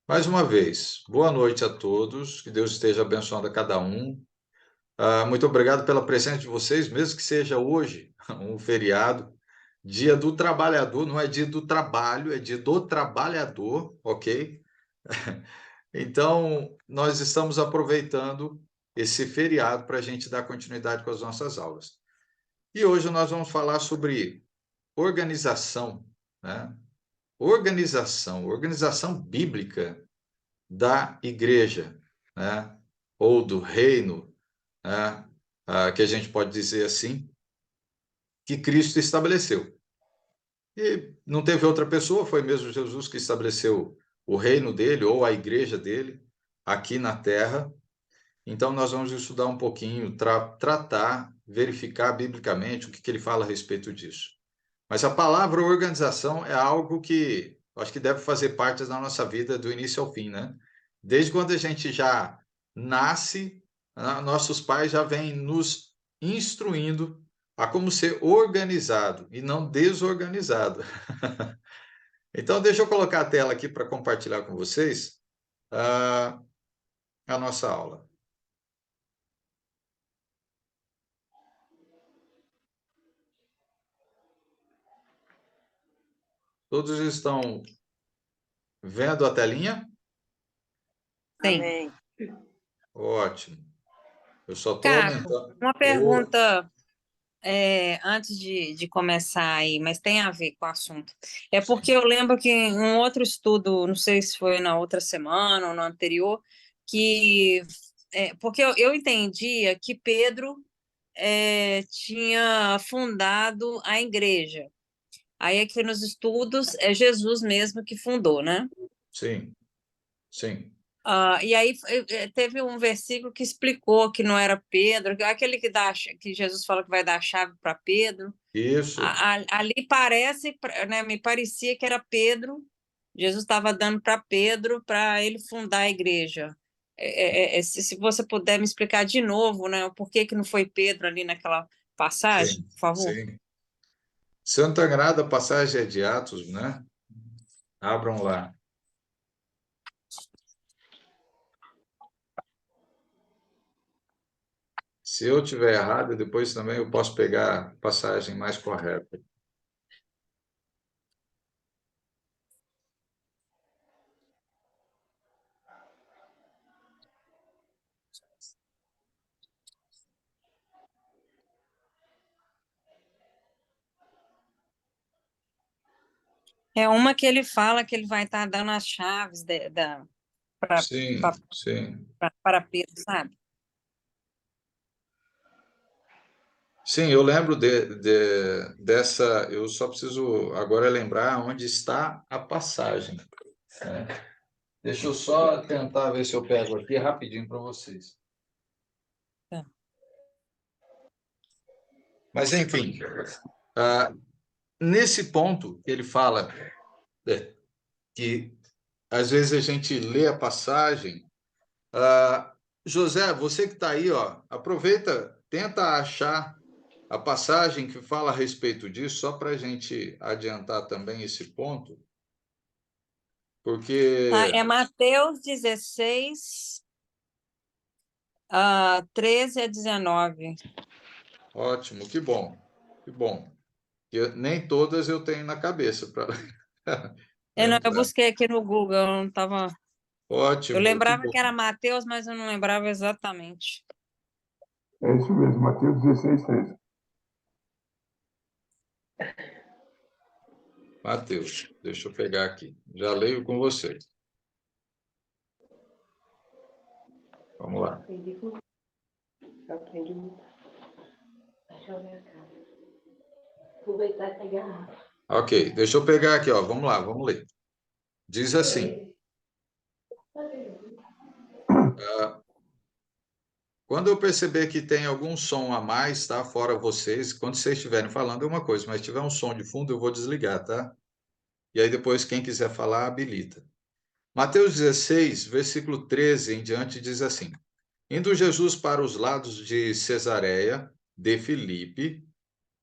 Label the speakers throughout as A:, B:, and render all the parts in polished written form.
A: Mais uma vez, boa noite a todos, que Deus esteja abençoando a cada um. Muito obrigado pela presença de vocês, mesmo que seja hoje um feriado, dia do trabalhador, não é dia do trabalho, é dia do trabalhador, ok? Então, nós estamos aproveitando esse feriado para a gente dar continuidade com as nossas aulas. E hoje nós vamos falar sobre organização, né? Organização bíblica da igreja, né? Ou do reino, né? Que a gente pode dizer assim, que Cristo estabeleceu. E não teve outra pessoa, foi mesmo Jesus que estabeleceu o reino dele, ou a igreja dele, aqui na terra. Então, nós vamos estudar um pouquinho, tratar, verificar biblicamente o que ele fala a respeito disso. Mas a palavra organização é algo que acho que deve fazer parte da nossa vida do início ao fim, né? Desde quando a gente já nasce, nossos pais já vêm nos instruindo a como ser organizado e não desorganizado. Então, deixa eu colocar a tela aqui para compartilhar com vocês a nossa aula. Todos estão vendo a telinha?
B: Sim.
C: Amém.
A: Ótimo. Eu só estou
B: Caco,
A: aumentando.
B: uma pergunta antes de começar aí, mas tem a ver com o assunto. É porque eu lembro que em um outro estudo, não sei se foi na outra semana ou no anterior, que porque eu entendia que Pedro tinha fundado a igreja. Aí aqui nos estudos é Jesus mesmo que fundou, né?
A: Sim, sim.
B: E aí teve um versículo que explicou que não era Pedro, aquele que Jesus fala que vai dar a chave para Pedro.
A: Isso.
B: Ali parece, né, me parecia que era Pedro, Jesus estava dando para Pedro para ele fundar a igreja. Se você puder me explicar de novo, né, por que não foi Pedro ali naquela passagem,
A: Sim,
B: por favor?
A: sim. Santa Agrada, a passagem é de Atos, né? Abram lá. Se eu tiver errado, depois também eu posso pegar a passagem mais correta.
B: É uma que ele fala que ele vai estar dando as chaves
A: Sim, sim.
B: para Pedro, sabe?
A: Sim, eu lembro dessa. Eu só preciso agora lembrar onde está a passagem, né? Deixa eu só tentar ver se eu pego aqui rapidinho para vocês.
B: Tá.
A: Mas, enfim, nesse ponto, ele fala que às vezes a gente lê a passagem. José, você que está aí, ó, aproveita, tenta achar a passagem que fala a respeito disso, só para a gente adiantar também esse ponto,
B: Tá,
A: porque.
B: é Mateus 16, 13 a 19.
A: Ótimo, que bom, que bom. Nem todas eu tenho na cabeça para
B: Não, eu
A: lembrar.
B: busquei aqui no Google, eu não tava. Eu
A: Ótimo, que
B: lembrava
A: bom.
B: que era Mateus, mas eu não lembrava exatamente.
D: É isso mesmo, Mateus 16, 13.
A: Mateus, deixa eu pegar aqui. Já leio com você. Vamos lá.
C: Aprendi muito. Deixa eu ver a cara. Aproveitar e pegar a garrafa.
A: Ok, deixa eu pegar aqui, ó. Vamos lá, vamos ler. Diz assim: quando eu perceber que tem algum som a mais, tá? Fora vocês, quando vocês estiverem falando é uma coisa, mas se tiver um som de fundo, eu vou desligar, tá? E aí depois, quem quiser falar, habilita. Mateus 16, versículo 13 em diante, diz assim: Indo Jesus para os lados de Cesareia de Filipe,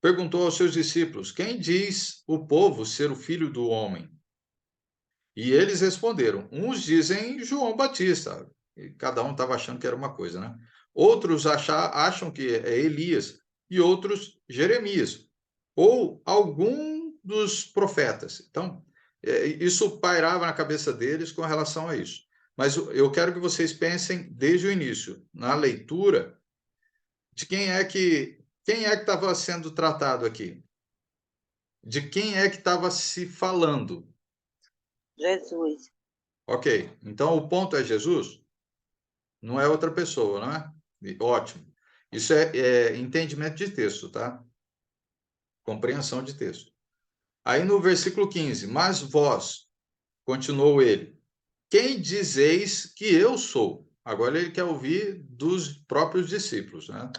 A: perguntou aos seus discípulos: Quem diz o povo ser o filho do homem? E eles responderam. Uns dizem João Batista, e cada um estava achando que era uma coisa, né? Outros acham que é Elias, e outros Jeremias, ou algum dos profetas. Então, isso pairava na cabeça deles com relação a isso. Mas eu quero que vocês pensem desde o início, na leitura, de quem é que estava sendo tratado aqui? De quem é que estava se falando?
C: Jesus.
A: Ok, então o ponto é Jesus? Não é outra pessoa, não é? Ótimo. Isso é entendimento de texto, tá? Compreensão de texto. Aí no versículo 15, mas vós, continuou ele, quem dizeis que eu sou? Agora ele quer ouvir dos próprios discípulos, né?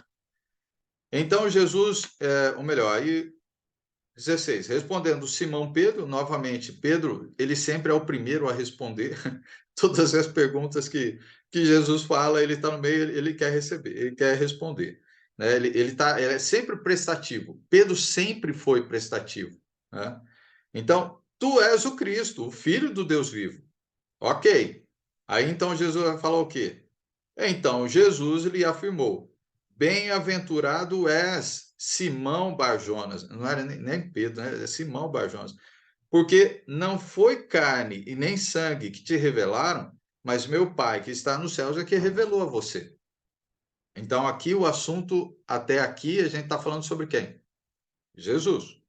A: Então Jesus, ou melhor, aí 16, respondendo Simão Pedro, novamente, Pedro, ele sempre é o primeiro a responder todas as perguntas que Jesus fala, ele está no meio, ele quer receber, ele quer responder. Né? Ele é sempre prestativo. Pedro sempre foi prestativo. Né? Então, tu és o Cristo, o Filho do Deus vivo. Ok. Aí então Jesus vai falar o quê? Então Jesus lhe afirmou: bem-aventurado és, Simão Barjonas. Não era nem Pedro, né? É Simão Barjonas. Porque não foi carne e nem sangue que te revelaram, mas meu Pai que está nos céus é que revelou a você. Então, aqui o assunto, até aqui, a gente está falando sobre quem? Jesus.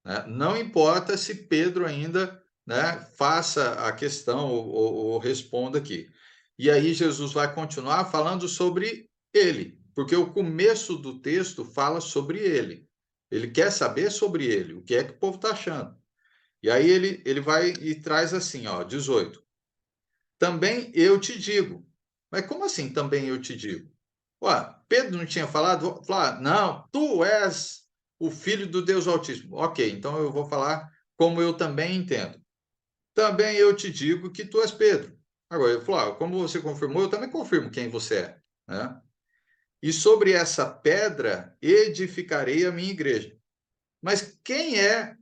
A: Né? Não importa se Pedro ainda, né, faça a questão ou responda aqui. E aí Jesus vai continuar falando sobre ele, porque o começo do texto fala sobre ele. Ele quer saber sobre ele, o que é que o povo está achando. E aí ele vai e traz assim, ó, 18. Também eu te digo. Mas como assim também eu te digo? Ué, Pedro não tinha falado? Falar, não, tu és o filho do Deus Altíssimo. Ok, então eu vou falar como eu também entendo. Também eu te digo que tu és Pedro. Agora, ele falou, como você confirmou, eu também confirmo quem você é. Né? E sobre essa pedra edificarei a minha igreja. Mas quem é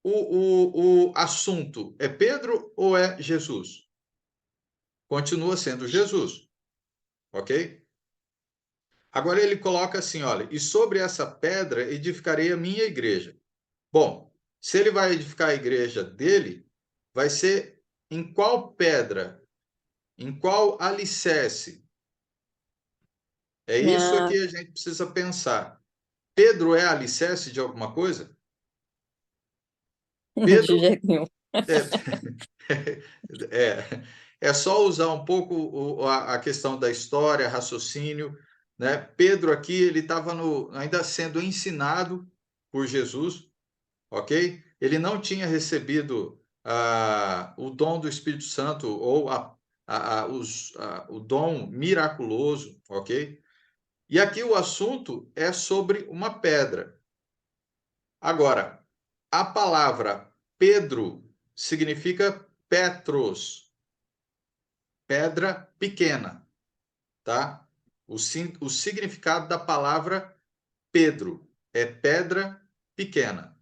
A: o assunto? É Pedro ou é Jesus? Continua sendo Jesus. Ok? Agora ele coloca assim, olha, e sobre essa pedra edificarei a minha igreja. Bom, se ele vai edificar a igreja dele, vai ser em qual pedra? Em qual alicerce? É isso
B: Não,
A: que a gente precisa pensar. Pedro é alicerce de alguma coisa?
B: de
A: Pedro
B: jeito nenhum.
A: é só usar um pouco a questão da história, raciocínio, né? Pedro aqui ele estava ainda sendo ensinado por Jesus, ok? Ele não tinha recebido o dom do Espírito Santo ou o dom miraculoso, ok? E aqui o assunto é sobre uma pedra. Agora, a palavra Pedro significa Petros, pedra pequena, tá? O significado da palavra Pedro é pedra pequena.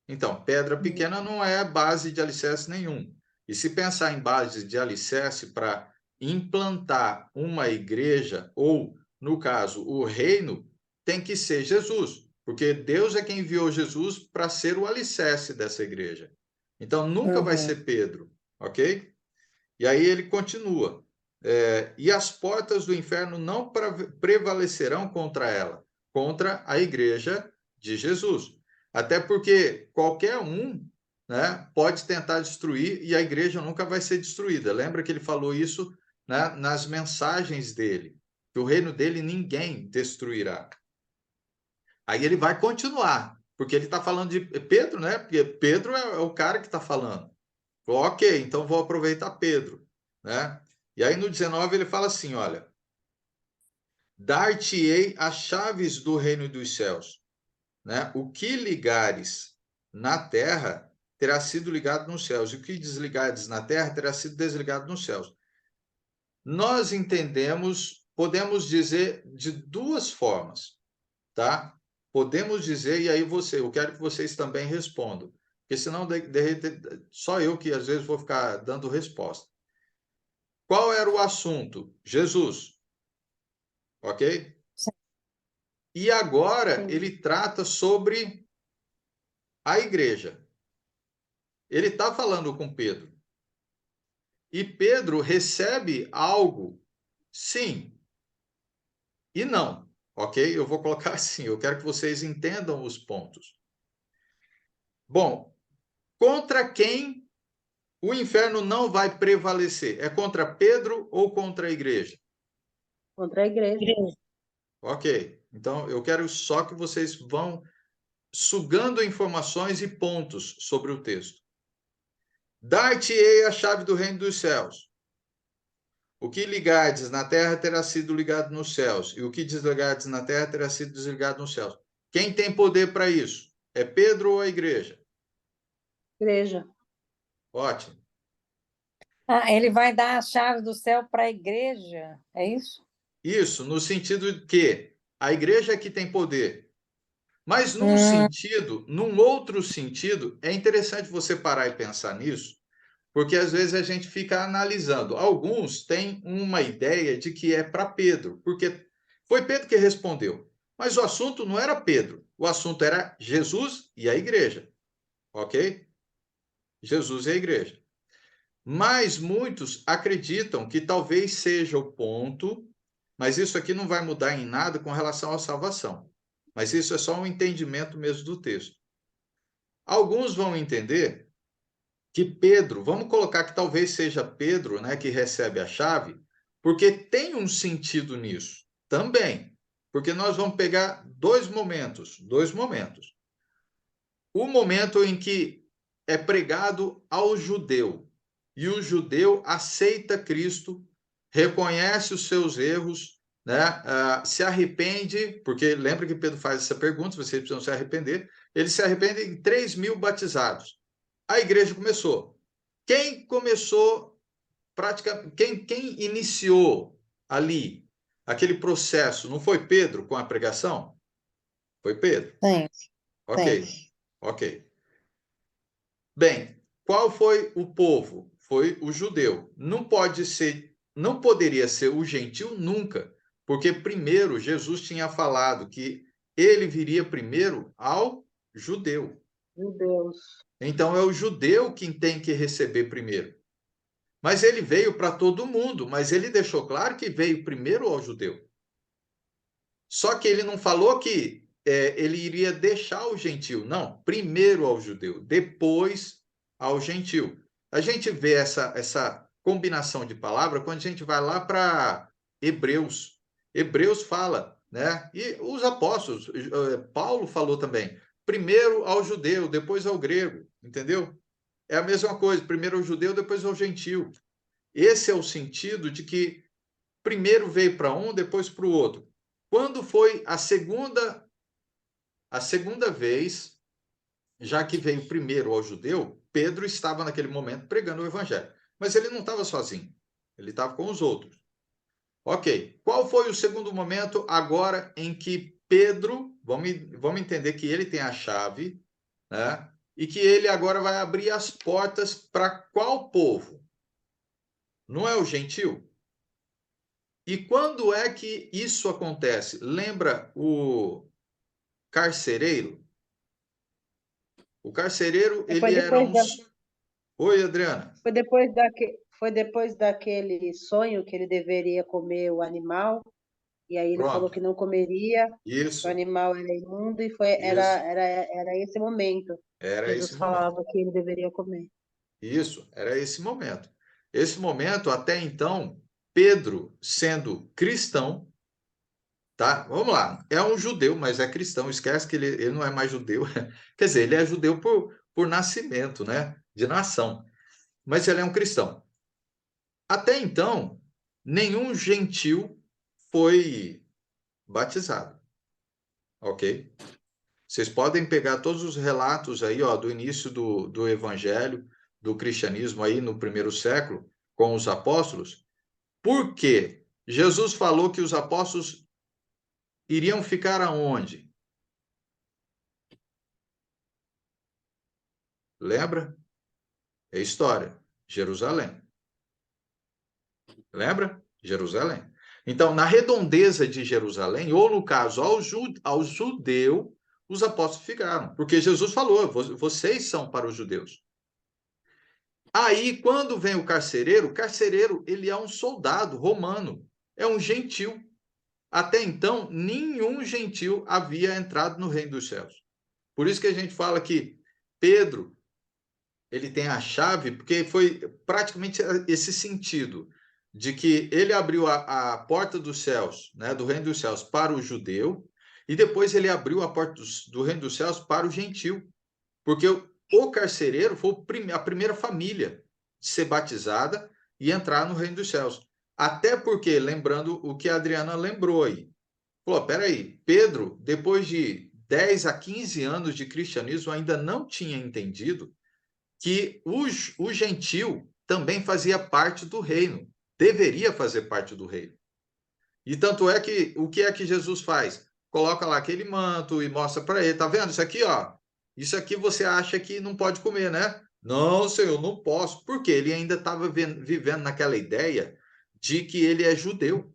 A: Então, pedra pequena não é base de alicerce nenhum. E se pensar em base de alicerce para implantar uma igreja, ou, no caso, o reino, tem que ser Jesus, porque Deus é quem enviou Jesus para ser o alicerce dessa igreja. Então, nunca vai
B: Uhum.
A: ser Pedro, ok? E aí ele continua. E as portas do inferno não prevalecerão contra ela, contra a igreja de Jesus. Até porque qualquer um, né, pode tentar destruir e a igreja nunca vai ser destruída. Lembra que ele falou isso, né, nas mensagens dele, que o reino dele ninguém destruirá. Aí ele vai continuar, porque ele está falando de Pedro, né? Porque Pedro é o cara que está falando. Ok, então vou aproveitar Pedro, né? E aí no 19 ele fala assim, olha, dar-te-ei as chaves do reino dos céus, né? O que ligares na terra terá sido ligado nos céus, e o que desligares na terra terá sido desligado nos céus. Nós entendemos, podemos dizer de duas formas, tá? Podemos dizer, e aí eu quero que vocês também respondam. porque senão só eu que às vezes vou ficar dando resposta. Qual era o assunto? Jesus. Ok?
B: Sim.
A: E agora
C: Sim.
A: ele trata sobre a igreja. Ele está falando com Pedro. E Pedro recebe algo, sim e não. Ok? Eu vou colocar assim, eu quero que vocês entendam os pontos. Bom, contra quem o inferno não vai prevalecer? É contra Pedro ou contra a igreja?
C: Contra a igreja.
A: Ok. Então, eu quero só que vocês vão sugando informações e pontos sobre o texto. Dar-te-ei a chave do reino dos céus. O que ligardes na terra terá sido ligado nos céus, e o que desligardes na terra terá sido desligado nos céus. Quem tem poder para isso? É Pedro ou a igreja?
C: Igreja.
A: Ótimo.
B: Ah, ele vai dar a chave do céu para a igreja, é isso?
A: Isso, no sentido de que a igreja é que tem poder. Mas num outro sentido, é interessante você parar e pensar nisso, porque às vezes a gente fica analisando. Alguns têm uma ideia de que é para Pedro, porque foi Pedro que respondeu. Mas o assunto não era Pedro, o assunto era Jesus e a igreja. Ok? Jesus e a igreja. Mas muitos acreditam que talvez seja o ponto, mas isso aqui não vai mudar em nada com relação à salvação. Mas isso é só um entendimento mesmo do texto. Alguns vão entender que Pedro, vamos colocar que talvez seja Pedro, né, que recebe a chave, porque tem um sentido nisso também. Porque nós vamos pegar dois momentos. O momento em que é pregado ao judeu, e o judeu aceita Cristo, reconhece os seus erros, né? Se arrepende, porque lembra que Pedro faz essa pergunta, vocês precisam se arrepender. Ele se arrepende em 3.000 batizados. A igreja começou. Quem começou, praticamente, quem iniciou ali aquele processo? Não foi Pedro com a pregação? Foi Pedro.
B: Sim,
A: Ok,
B: sim.
A: ok. Bem, qual foi o povo? Foi o judeu. Não poderia ser o gentil nunca, porque primeiro Jesus tinha falado que ele viria primeiro ao judeu.
C: Judeus.
A: Então é o judeu quem tem que receber primeiro. Mas ele veio para todo mundo, mas ele deixou claro que veio primeiro ao judeu. Só que ele não falou que ele iria deixar o gentil. Não, primeiro ao judeu, depois ao gentil. A gente vê essa combinação de palavra quando a gente vai lá para Hebreus. Hebreus fala, né? E os apóstolos, Paulo falou também, primeiro ao judeu, depois ao grego, entendeu? É a mesma coisa, primeiro ao judeu, depois ao gentil. Esse é o sentido de que primeiro veio para um, depois para o outro. Quando foi a segunda vez, já que veio primeiro ao judeu, Pedro estava naquele momento pregando o evangelho. Mas ele não estava sozinho, ele estava com os outros. Ok, qual foi o segundo momento agora em que Pedro, vamos entender que ele tem a chave, né? E que ele agora vai abrir as portas para qual povo? Não é o gentil? E quando é que isso acontece? Lembra o carcereiro? O carcereiro,
C: Foi
A: ele era
C: depois
A: um...
C: da,
A: Oi, Adriana.
C: foi depois daquele sonho que ele deveria comer o animal, e aí ele falou
A: Pronto.
C: que não comeria, que o
A: Isso,
C: animal era imundo, e
A: isso.
C: era esse momento.
A: Era esse
C: Jesus
A: momento.
C: falava que ele deveria comer.
A: Isso, era esse momento. Esse momento, até então, Pedro, sendo cristão, tá? Vamos lá. É um judeu, mas é cristão. Esquece que ele não é mais judeu. Quer dizer, ele é judeu por nascimento, né? De nação. Mas ele é um cristão. Até então, nenhum gentil foi batizado, ok? Vocês podem pegar todos os relatos aí, ó, do início do evangelho, do cristianismo aí no primeiro século, com os apóstolos. Por quê? Jesus falou que os apóstolos iriam ficar aonde? Lembra? É história. Jerusalém. Lembra? Jerusalém. Então, na redondeza de Jerusalém, ou no caso, ao judeu, os apóstolos ficaram. Porque Jesus falou, vocês são para os judeus. Aí, quando vem o carcereiro, ele é um soldado romano. É um gentil. Até então, nenhum gentil havia entrado no reino dos céus. Por isso que a gente fala que Pedro, ele tem a chave, porque foi praticamente esse sentido, de que ele abriu a porta dos céus, né, do reino dos céus, para o judeu, e depois ele abriu a porta do reino dos céus para o gentil. Porque o carcereiro foi a primeira família a ser batizada e entrar no reino dos céus. Até porque, lembrando o que a Adriana lembrou aí, falou, peraí, Pedro, depois de 10 a 15 anos de cristianismo, ainda não tinha entendido que o gentil também fazia parte do reino, deveria fazer parte do reino. E tanto é que, o que é que Jesus faz? Coloca lá aquele manto e mostra para ele, tá vendo isso aqui, ó? Isso aqui você acha que não pode comer, né? Não, Senhor, não posso. Porque ele ainda estava vivendo naquela ideia de que ele é judeu.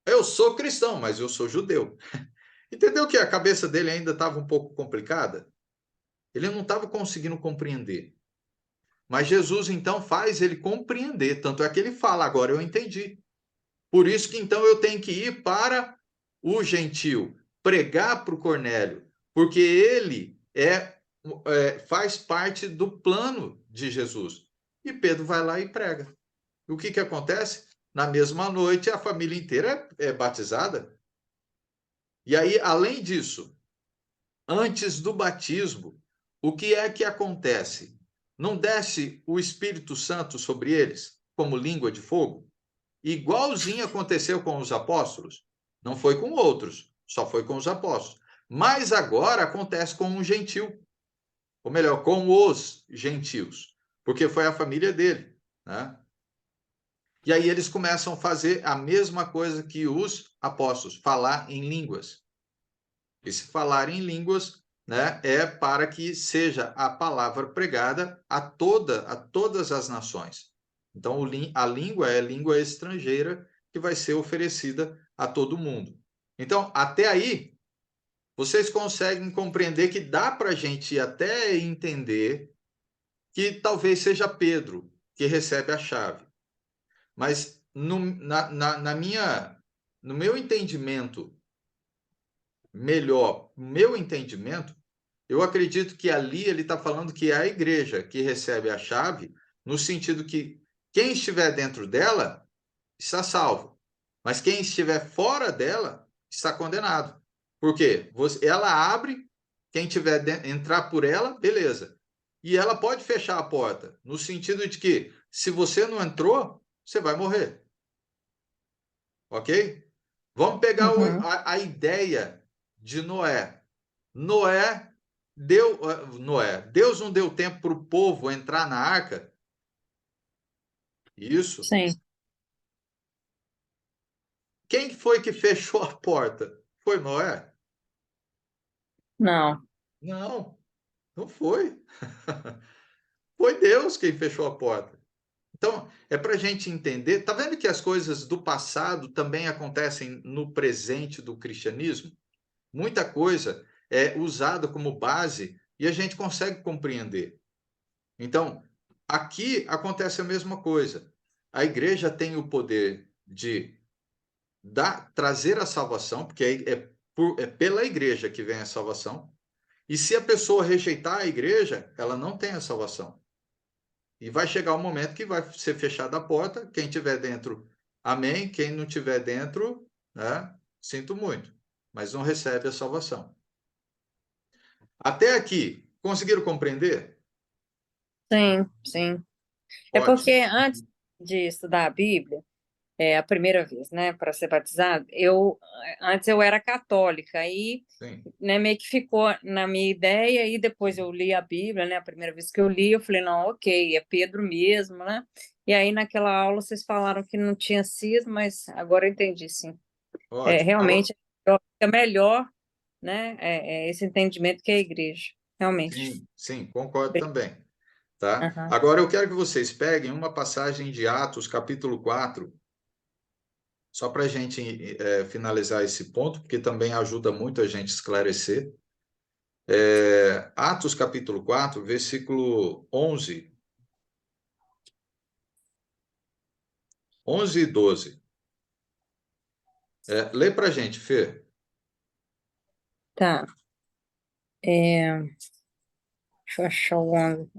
A: Eu sou cristão, mas eu sou judeu. Entendeu que a cabeça dele ainda estava um pouco complicada? Ele não estava conseguindo compreender. Mas Jesus, então, faz ele compreender. Tanto é que ele fala, agora eu entendi. Por isso que, então, eu tenho que ir para o gentil, pregar para o Cornélio, porque ele faz parte do plano de Jesus. E Pedro vai lá e prega. O que acontece? Na mesma noite, a família inteira é batizada. E aí, além disso, antes do batismo, o que é que acontece? Não desce o Espírito Santo sobre eles, como língua de fogo? Igualzinho aconteceu com os apóstolos. Não foi com outros, só foi com os apóstolos. Mas agora acontece com um gentil. Ou melhor, com os gentios. Porque foi a família dele, né? E aí eles começam a fazer a mesma coisa que os apóstolos, falar em línguas. E se falar em línguas, né, é para que seja a palavra pregada a todas as nações. Então, a língua é a língua estrangeira que vai ser oferecida a todo mundo. Então, até aí, vocês conseguem compreender que dá para a gente até entender que talvez seja Pedro que recebe a chave. Mas no meu entendimento melhor, eu acredito que ali ele está falando que é a igreja que recebe a chave, no sentido que quem estiver dentro dela está salvo, mas quem estiver fora dela está condenado. Por quê? Ela abre, quem tiver entrar por ela, beleza. E ela pode fechar a porta, no sentido de que se você não entrou, você vai morrer. Ok? Vamos pegar a ideia de Noé. Deus não deu tempo para o povo entrar na arca? Isso.
B: Sim.
A: Quem foi que fechou a porta? Foi Noé?
B: Não.
A: Não, não foi. Foi Deus quem fechou a porta. Então, é para a gente entender. Está vendo que as coisas do passado também acontecem no presente do cristianismo? Muita coisa é usada como base e a gente consegue compreender. Então, aqui acontece a mesma coisa. A igreja tem o poder de trazer a salvação, porque é pela igreja que vem a salvação. E se a pessoa rejeitar a igreja, ela não tem a salvação. E vai chegar um momento que vai ser fechada a porta. Quem tiver dentro, amém. Quem não tiver dentro, né, sinto muito, mas não recebe a salvação. Até aqui, conseguiram compreender?
B: Sim, sim. É
A: Ótimo.
B: porque antes de estudar a Bíblia, a primeira vez, né, para ser batizado, antes eu era católica, aí,
A: Sim.
B: né, meio que ficou na minha ideia, e depois eu li a Bíblia, né, a primeira vez que eu li, eu falei, não, ok, é Pedro mesmo, né, e aí naquela aula vocês falaram que não tinha sido, mas agora eu entendi, sim.
A: Ótimo.
B: Realmente, é melhor, né, esse entendimento que a igreja, realmente.
A: Sim, concordo também. tá?
B: Aham.
A: Agora, eu quero que vocês peguem uma passagem de Atos, capítulo 4, só para a gente finalizar esse ponto, porque também ajuda muito a gente esclarecer. Atos, capítulo 4, versículo 11 e 12. Lê para a gente, Fê.
B: Tá. Deixa eu achar o 11.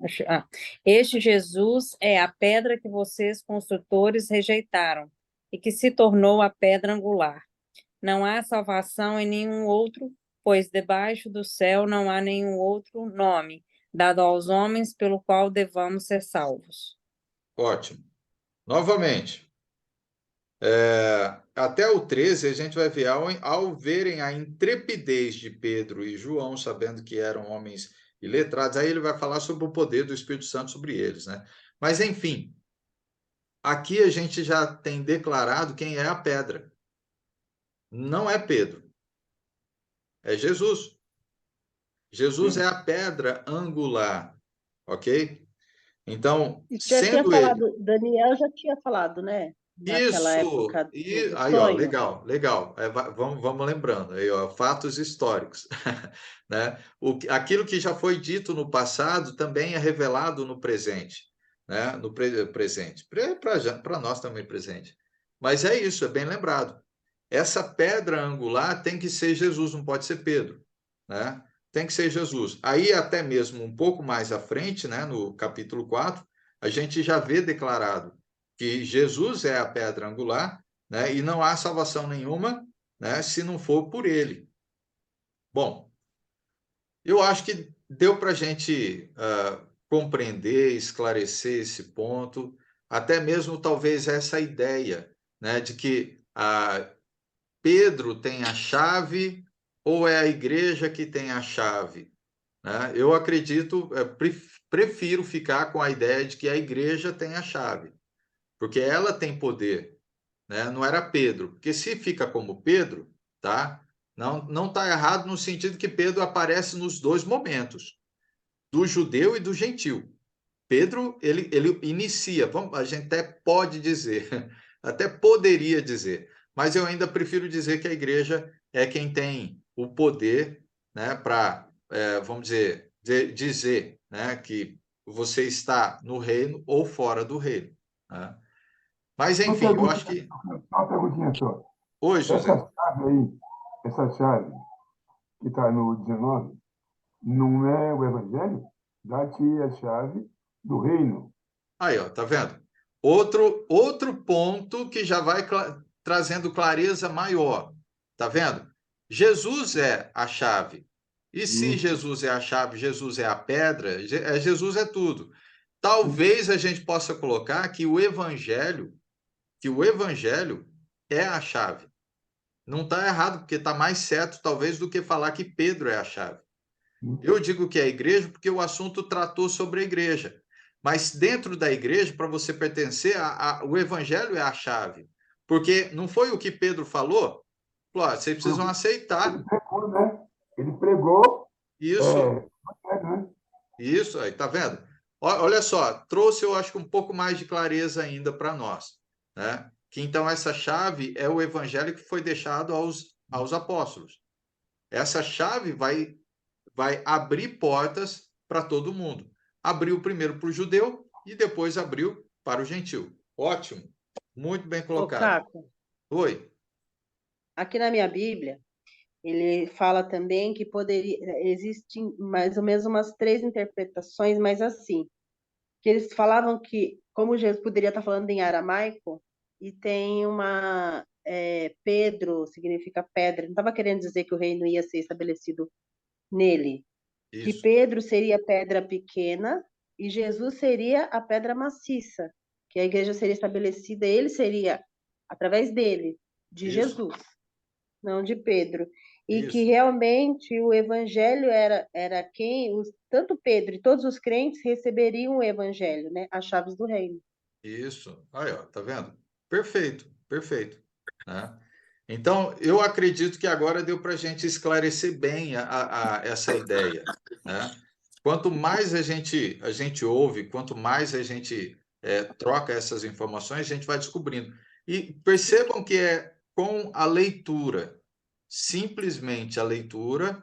B: Este Jesus é a pedra que vocês, construtores, rejeitaram e que se tornou a pedra angular. Não há salvação em nenhum outro, pois debaixo do céu não há nenhum outro nome dado aos homens pelo qual devamos ser salvos.
A: Ótimo. Novamente, até o 13, a gente vai ver, ao verem a intrepidez de Pedro e João, sabendo que eram homens iletrados, aí ele vai falar sobre o poder do Espírito Santo sobre eles, né? Mas, enfim, aqui a gente já tem declarado quem é a pedra. Não é Pedro, é Jesus. Jesus é a pedra angular, ok? Então,
C: Já tinha
A: sendo ele...
C: falado, Daniel já tinha falado, né? Naquela
A: Isso,
C: época
A: e
C: do
A: aí, ó,
C: sonho.
A: legal, legal. Vamos lembrando aí, ó, fatos históricos, né? Aquilo que já foi dito no passado também é revelado no presente, né? No presente, para nós também presente. Mas é isso, é bem lembrado. Essa pedra angular tem que ser Jesus, não pode ser Pedro, né? Tem que ser Jesus. Aí até mesmo um pouco mais à frente, né, no capítulo 4, a gente já vê declarado que Jesus é a pedra angular, né? E não há salvação nenhuma, né? Se não for por ele. Bom, eu acho que deu para a gente compreender, esclarecer esse ponto, até mesmo talvez essa ideia, né? De que Pedro tem a chave ou é a igreja que tem a chave, né? Eu acredito, prefiro ficar com a ideia de que a igreja tem a chave, porque ela tem poder, né? Não era Pedro, porque se fica como Pedro, tá? Não está errado no sentido que Pedro aparece nos dois momentos, do judeu e do gentil. Pedro, ele inicia, a gente até pode dizer, até poderia dizer, mas eu ainda prefiro dizer que a igreja é quem tem o poder, né, para, vamos dizer, né, que você está no reino ou fora do reino, né? Mas, enfim, eu acho que...
D: Só uma perguntinha só.
A: Oi,
D: Essa
A: José.
D: chave aí, essa chave que está no 19, não é o Evangelho? Dá-te a chave do reino.
A: Aí, ó, tá vendo? Outro ponto que já vai trazendo clareza maior. Tá vendo? Jesus é a chave. E se
D: Isso.
A: Jesus é a chave, Jesus é a pedra, Jesus é tudo. Talvez a gente possa colocar que o evangelho é a chave. Não está errado, porque está mais certo, talvez, do que falar que Pedro é a chave. Eu digo que é a igreja porque o assunto tratou sobre a igreja. Mas dentro da igreja, para você pertencer, o evangelho é a chave. Porque não foi o que Pedro falou? Claro, vocês precisam
D: Ele
A: aceitar.
D: pregou, né? Ele pregou,
A: Isso,
D: né?
A: isso aí, tá vendo? Olha só, trouxe, eu acho que um pouco mais de clareza ainda para nós, né? Que então essa chave é o evangelho que foi deixado aos apóstolos. Essa chave vai abrir portas para todo mundo. Abriu primeiro para o judeu e depois abriu para o gentil. Ótimo, muito bem
C: Ô,
A: colocado.
C: Caco,
A: Oi.
C: aqui na minha Bíblia, ele fala também que poderia, existem mais ou menos umas 3 interpretações, mas assim, que eles falavam que, como Jesus poderia estar falando em aramaico, e tem Pedro significa pedra, não estava querendo dizer que o reino ia ser estabelecido nele, que
A: Isso,
C: Pedro seria pedra pequena e Jesus seria a pedra maciça, que a igreja seria estabelecida, ele seria através dele, de
A: isso,
C: Jesus, não de Pedro. E que
A: isso,
C: realmente o evangelho era quem, tanto Pedro e todos os crentes receberiam o evangelho, né? As chaves do reino.
A: isso. Aí, ó, tá vendo? Perfeito, perfeito, né? Então, eu acredito que agora deu para a gente esclarecer bem essa ideia, né? quanto mais a gente ouve, quanto mais a gente troca essas informações, a gente vai descobrindo. E percebam que é com a leitura, simplesmente a leitura,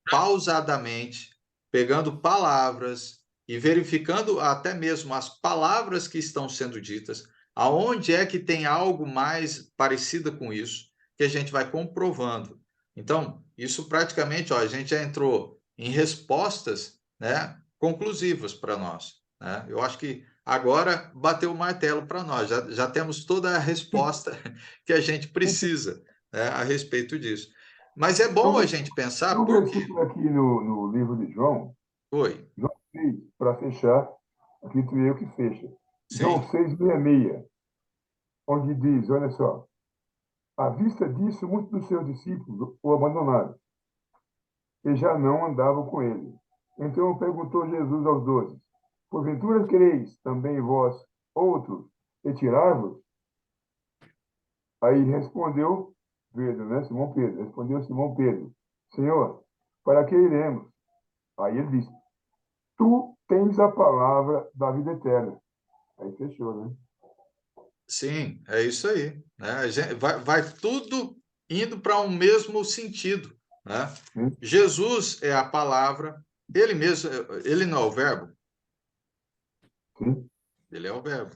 A: pausadamente, pegando palavras e verificando até mesmo as palavras que estão sendo ditas, aonde é que tem algo mais parecido com isso, que a gente vai comprovando. Então, isso praticamente, a gente já entrou em respostas, né, conclusivas para nós, né? Eu acho que agora bateu o martelo para nós, já temos toda a resposta que a gente precisa, né, a respeito disso. Mas é bom a gente pensar,
D: Tem um
A: porque...
D: versículo aqui no livro de João,
A: Oi,
D: João 6, para fechar, acredito eu que fecha. João
A: sim,
D: 6:66, onde diz, olha só, à vista disso, muitos dos seus discípulos o abandonaram e já não andavam com ele. Então perguntou Jesus aos 12, porventura quereis também vós, outros, retirar-vos? Aí respondeu Pedro, né? Simão Pedro. Respondeu Simão Pedro, Senhor, para que iremos? Aí ele disse, tu tens a palavra da vida eterna. Aí fechou, né?
A: sim, é isso aí, né? Vai tudo indo para um mesmo sentido, né?
D: Sim,
A: Jesus é a palavra, ele mesmo, ele não é o verbo,
D: sim.
A: ele é o verbo,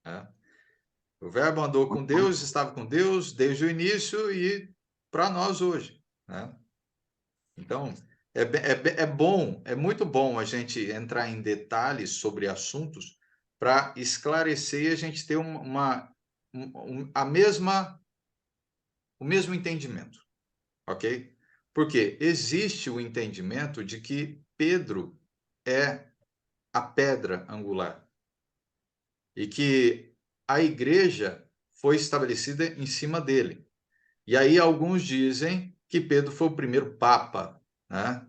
A: né? O verbo andou com Deus, estava com Deus desde o início e para nós hoje, né? Então, é bom, é muito bom a gente entrar em detalhes sobre assuntos para esclarecer e a gente ter a o mesmo entendimento, ok? Porque existe o entendimento de que Pedro é a pedra angular e que a igreja foi estabelecida em cima dele. E aí alguns dizem que Pedro foi o primeiro papa, né?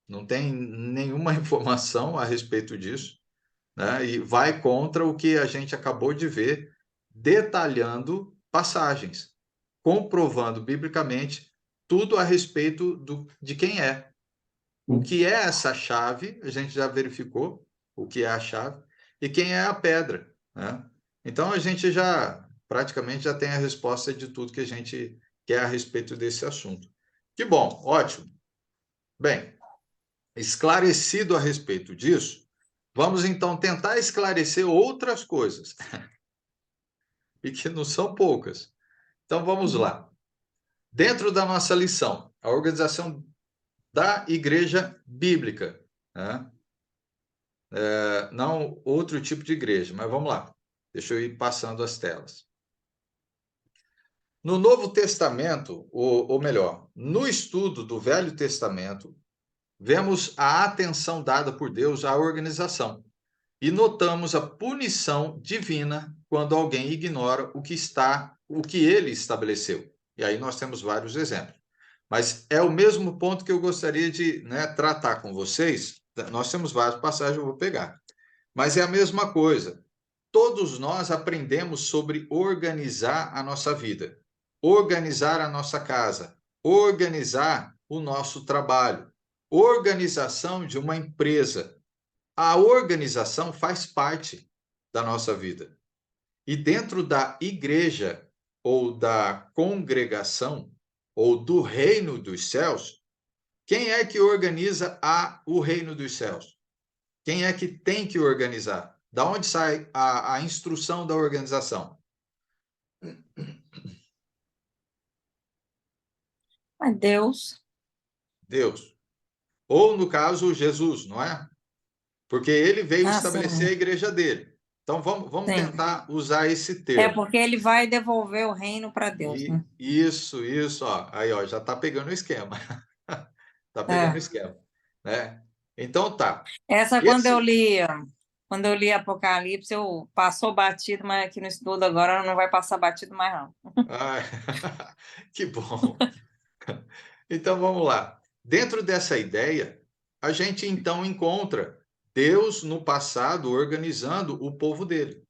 A: Não tem nenhuma informação a respeito disso, né? E vai contra o que a gente acabou de ver, detalhando passagens, comprovando biblicamente tudo a respeito de quem é. O que é essa chave, a gente já verificou o que é a chave, e quem é a pedra, né? Então a gente já praticamente já tem a resposta de tudo que a gente quer a respeito desse assunto. Que bom, ótimo. Bem, esclarecido a respeito disso, vamos então tentar esclarecer outras coisas, e que não são poucas. Então vamos lá. Dentro da nossa lição, a organização da igreja bíblica, né? Não outro tipo de igreja, mas vamos lá. Deixa eu ir passando as telas. No Novo Testamento, ou melhor, no estudo do Velho Testamento, vemos a atenção dada por Deus à organização e notamos a punição divina quando alguém ignora o que ele estabeleceu. E aí nós temos vários exemplos. Mas é o mesmo ponto que eu gostaria de, né, tratar com vocês. Nós temos várias passagens, eu vou pegar. Mas é a mesma coisa. Todos nós aprendemos sobre organizar a nossa vida, organizar a nossa casa, organizar o nosso trabalho, organização de uma empresa. A organização faz parte da nossa vida. E dentro da igreja, ou da congregação, ou do reino dos céus, quem é que organiza o reino dos céus? Quem é que tem que organizar? Da onde sai a instrução da organização?
B: Mas Deus.
A: Deus. Ou, no caso, Jesus, não é? Porque ele veio
B: Ah,
A: estabelecer a
B: sim,
A: igreja dele. Então, vamos
B: sim.
A: tentar usar esse
B: É
A: termo.
B: porque ele vai devolver o reino para Deus, né?
A: Isso, ó. Aí, ó, já está pegando o esquema. Está pegando o
B: É.
A: esquema, né? Então, tá.
B: Essa
A: Esse...
B: quando eu li Apocalipse, eu passou batido, mas aqui no estudo agora não vai passar batido mais não.
A: Ah, que bom. Então, vamos lá. Dentro dessa ideia, a gente então encontra Deus no passado organizando o povo dele.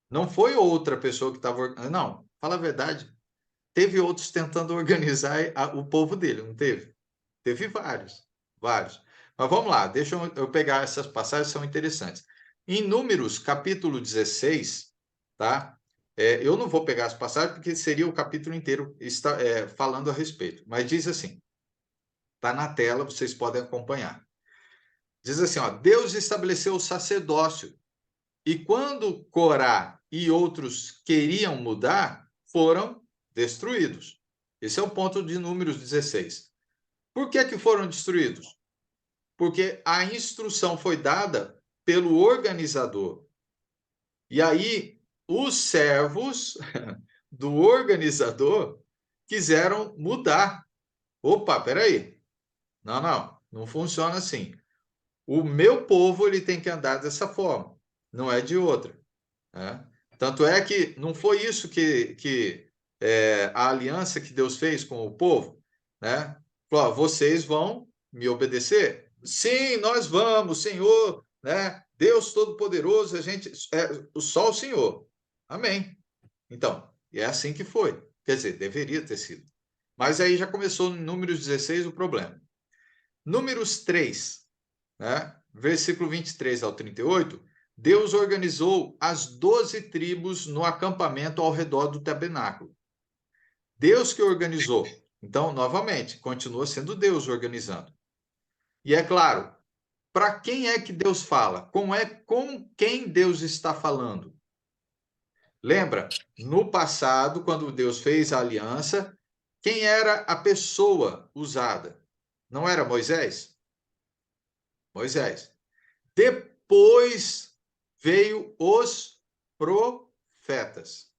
A: Não foi outra pessoa que estava... Não, fala a verdade. Teve outros tentando organizar o povo dele, não teve? Teve vários, vários. Mas vamos lá, deixa eu pegar essas passagens, são interessantes. Em Números, capítulo 16, tá? Eu não vou pegar as passagens, porque seria o capítulo inteiro falando a respeito. Mas diz assim, está na tela, vocês podem acompanhar. Diz assim, ó, Deus estabeleceu o sacerdócio, e quando Corá e outros queriam mudar, foram destruídos. Esse é o ponto de Números 16. Por que foram destruídos? Porque a instrução foi dada pelo organizador. E aí, os servos do organizador quiseram mudar. Opa, peraí. Não funciona assim. O meu povo ele tem que andar dessa forma, não é de outra. Né? Tanto é que não foi isso que a aliança que Deus fez com o povo, né? Falou, vocês vão me obedecer? Sim, nós vamos, Senhor, né? Deus Todo-Poderoso, a gente só o Senhor. Amém. Então, é assim que foi. Quer dizer, deveria ter sido. Mas aí já começou no Números 16 o problema. Números 3, né? Versículo 23 ao 38, Deus organizou as 12 tribos no acampamento ao redor do tabernáculo. Deus que organizou. Então, novamente, continua sendo Deus organizando. E é claro, para quem é que Deus fala? Com quem Deus está falando? Lembra, no passado, quando Deus fez a aliança, quem era a pessoa usada? Não era Moisés? Moisés. Depois veio os profetas.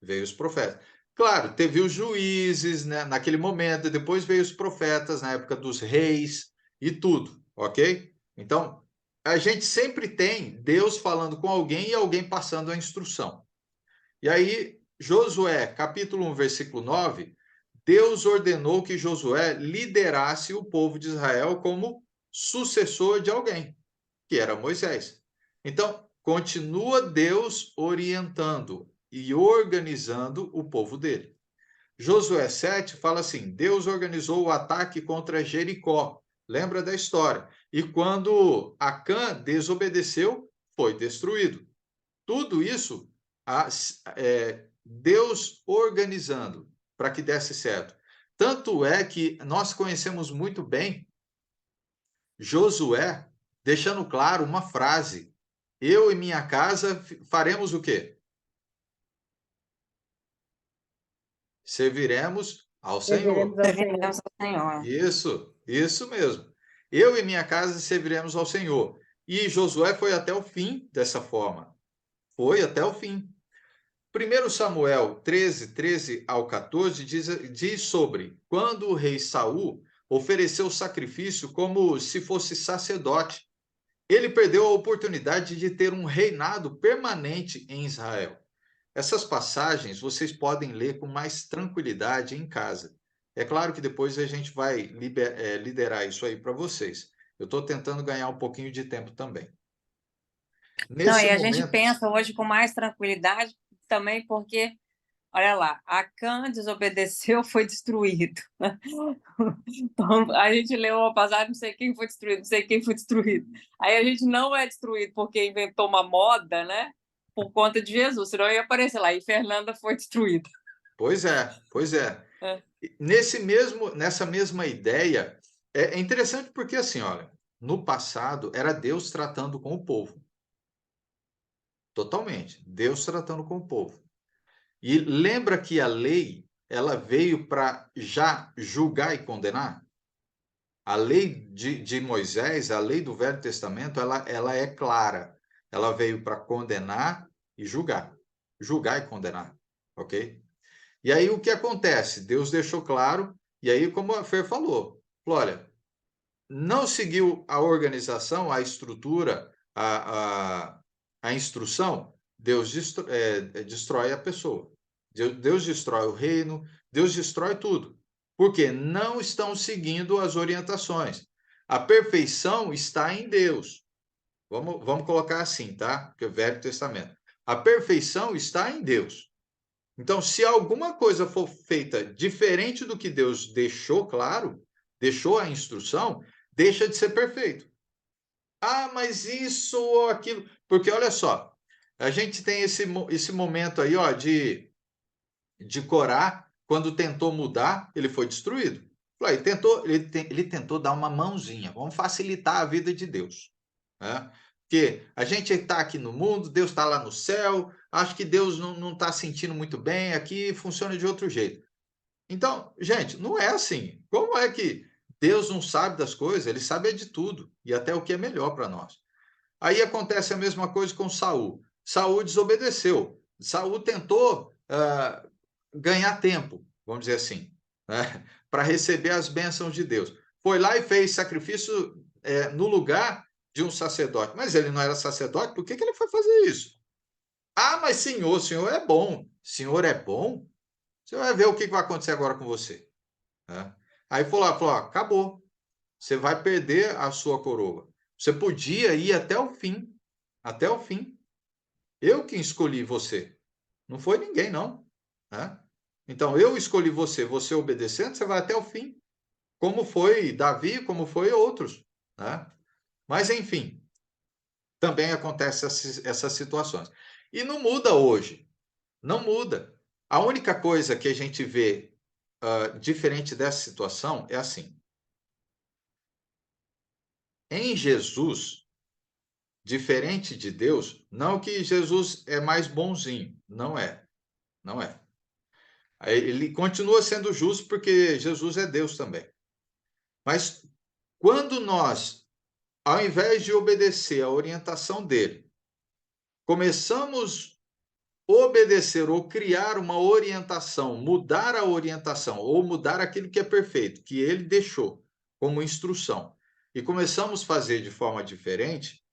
A: Veio os profetas. Claro, teve os juízes, né, naquele momento, depois veio os profetas na época dos reis e tudo, ok? Então, a gente sempre tem Deus falando com alguém e alguém passando a instrução. E aí, Josué, capítulo 1, versículo 9, Deus ordenou que Josué liderasse o povo de Israel como sucessor de alguém, que era Moisés. Então, continua Deus orientando e organizando o povo dele. Josué 7 fala assim: Deus organizou o ataque contra Jericó. Lembra da história? E quando Acã desobedeceu, foi destruído. Tudo isso, Deus organizando para que desse certo. Tanto é que nós conhecemos muito bem Josué deixando claro uma frase: eu e minha casa faremos o quê? Serviremos ao Senhor.
C: Serviremos ao Senhor.
B: Serviremos ao Senhor.
A: Isso mesmo. Eu e minha casa serviremos ao Senhor. E Josué foi até o fim dessa forma. Foi até o fim. 1 Samuel 13 ao 14 diz sobre quando o rei Saul ofereceu sacrifício como se fosse sacerdote. Ele perdeu a oportunidade de ter um reinado permanente em Israel. Essas passagens vocês podem ler com mais tranquilidade em casa. É claro que depois a gente vai liderar isso aí para vocês. Eu estou tentando ganhar um pouquinho de tempo também.
B: Não, e a gente pensa hoje com mais tranquilidade também porque, olha lá, Acã desobedeceu, foi destruído. Então, a gente leu uma passagem, não sei quem foi destruído, não sei quem foi destruído. Aí a gente não é destruído porque inventou uma moda, né? Por conta de Jesus, senão ia aparecer lá, e Fernanda foi destruída.
A: Pois é. Nessa mesma ideia, é interessante porque, assim, olha, no passado era Deus tratando com o povo. Totalmente. Deus tratando com o povo. E lembra que a lei, ela veio para já julgar e condenar? A lei de Moisés, a lei do Velho Testamento, ela é clara. Ela veio para condenar e julgar. Julgar e condenar, ok? E aí o que acontece? Deus deixou claro, e aí como a Fer falou, olha, não seguiu a organização, a estrutura, a instrução, Deus destrói a pessoa. Deus destrói o reino, Deus destrói tudo. Porque não estão seguindo as orientações. A perfeição está em Deus. Vamos colocar assim, tá? Porque é o Velho Testamento. A perfeição está em Deus. Então, se alguma coisa for feita diferente do que Deus deixou claro, deixou a instrução, deixa de ser perfeito. Ah, mas isso ou aquilo. Porque olha só, a gente tem esse momento aí, ó, de Corá, quando tentou mudar, ele foi destruído. Ele tentou dar uma mãozinha, vamos facilitar a vida de Deus, né? Porque a gente está aqui no mundo, Deus está lá no céu, acho que Deus não está sentindo muito bem, aqui funciona de outro jeito. Então, gente, não é assim. Como é que Deus não sabe das coisas? Ele sabe de tudo, e até o que é melhor para nós. Aí acontece a mesma coisa com Saul. Saul desobedeceu. Saul tentou ganhar tempo, vamos dizer assim, né, para receber as bênçãos de Deus. Foi lá e fez sacrifício no lugar de um sacerdote. Mas ele não era sacerdote, por que ele foi fazer isso? Ah, mas senhor, senhor é bom. Senhor é bom? Você vai ver o que vai acontecer agora com você. Né? Aí falou, acabou. Você vai perder a sua coroa. Você podia ir até o fim. Até o fim. Eu que escolhi você. Não foi ninguém, não. Né? Então, eu escolhi você. Você obedecendo, você vai até o fim. Como foi Davi, como foi outros. Né? Mas, enfim, também acontecem essas situações. E não muda hoje. Não muda. A única coisa que a gente vê diferente dessa situação é assim. Em Jesus, diferente de Deus, não que Jesus é mais bonzinho, não é, não é. Ele continua sendo justo porque Jesus é Deus também. Mas quando nós, ao invés de obedecer a orientação dele, começamos a obedecer ou criar uma orientação, mudar a orientação ou mudar aquilo que é perfeito, que ele deixou como instrução, e começamos a fazer de forma diferente,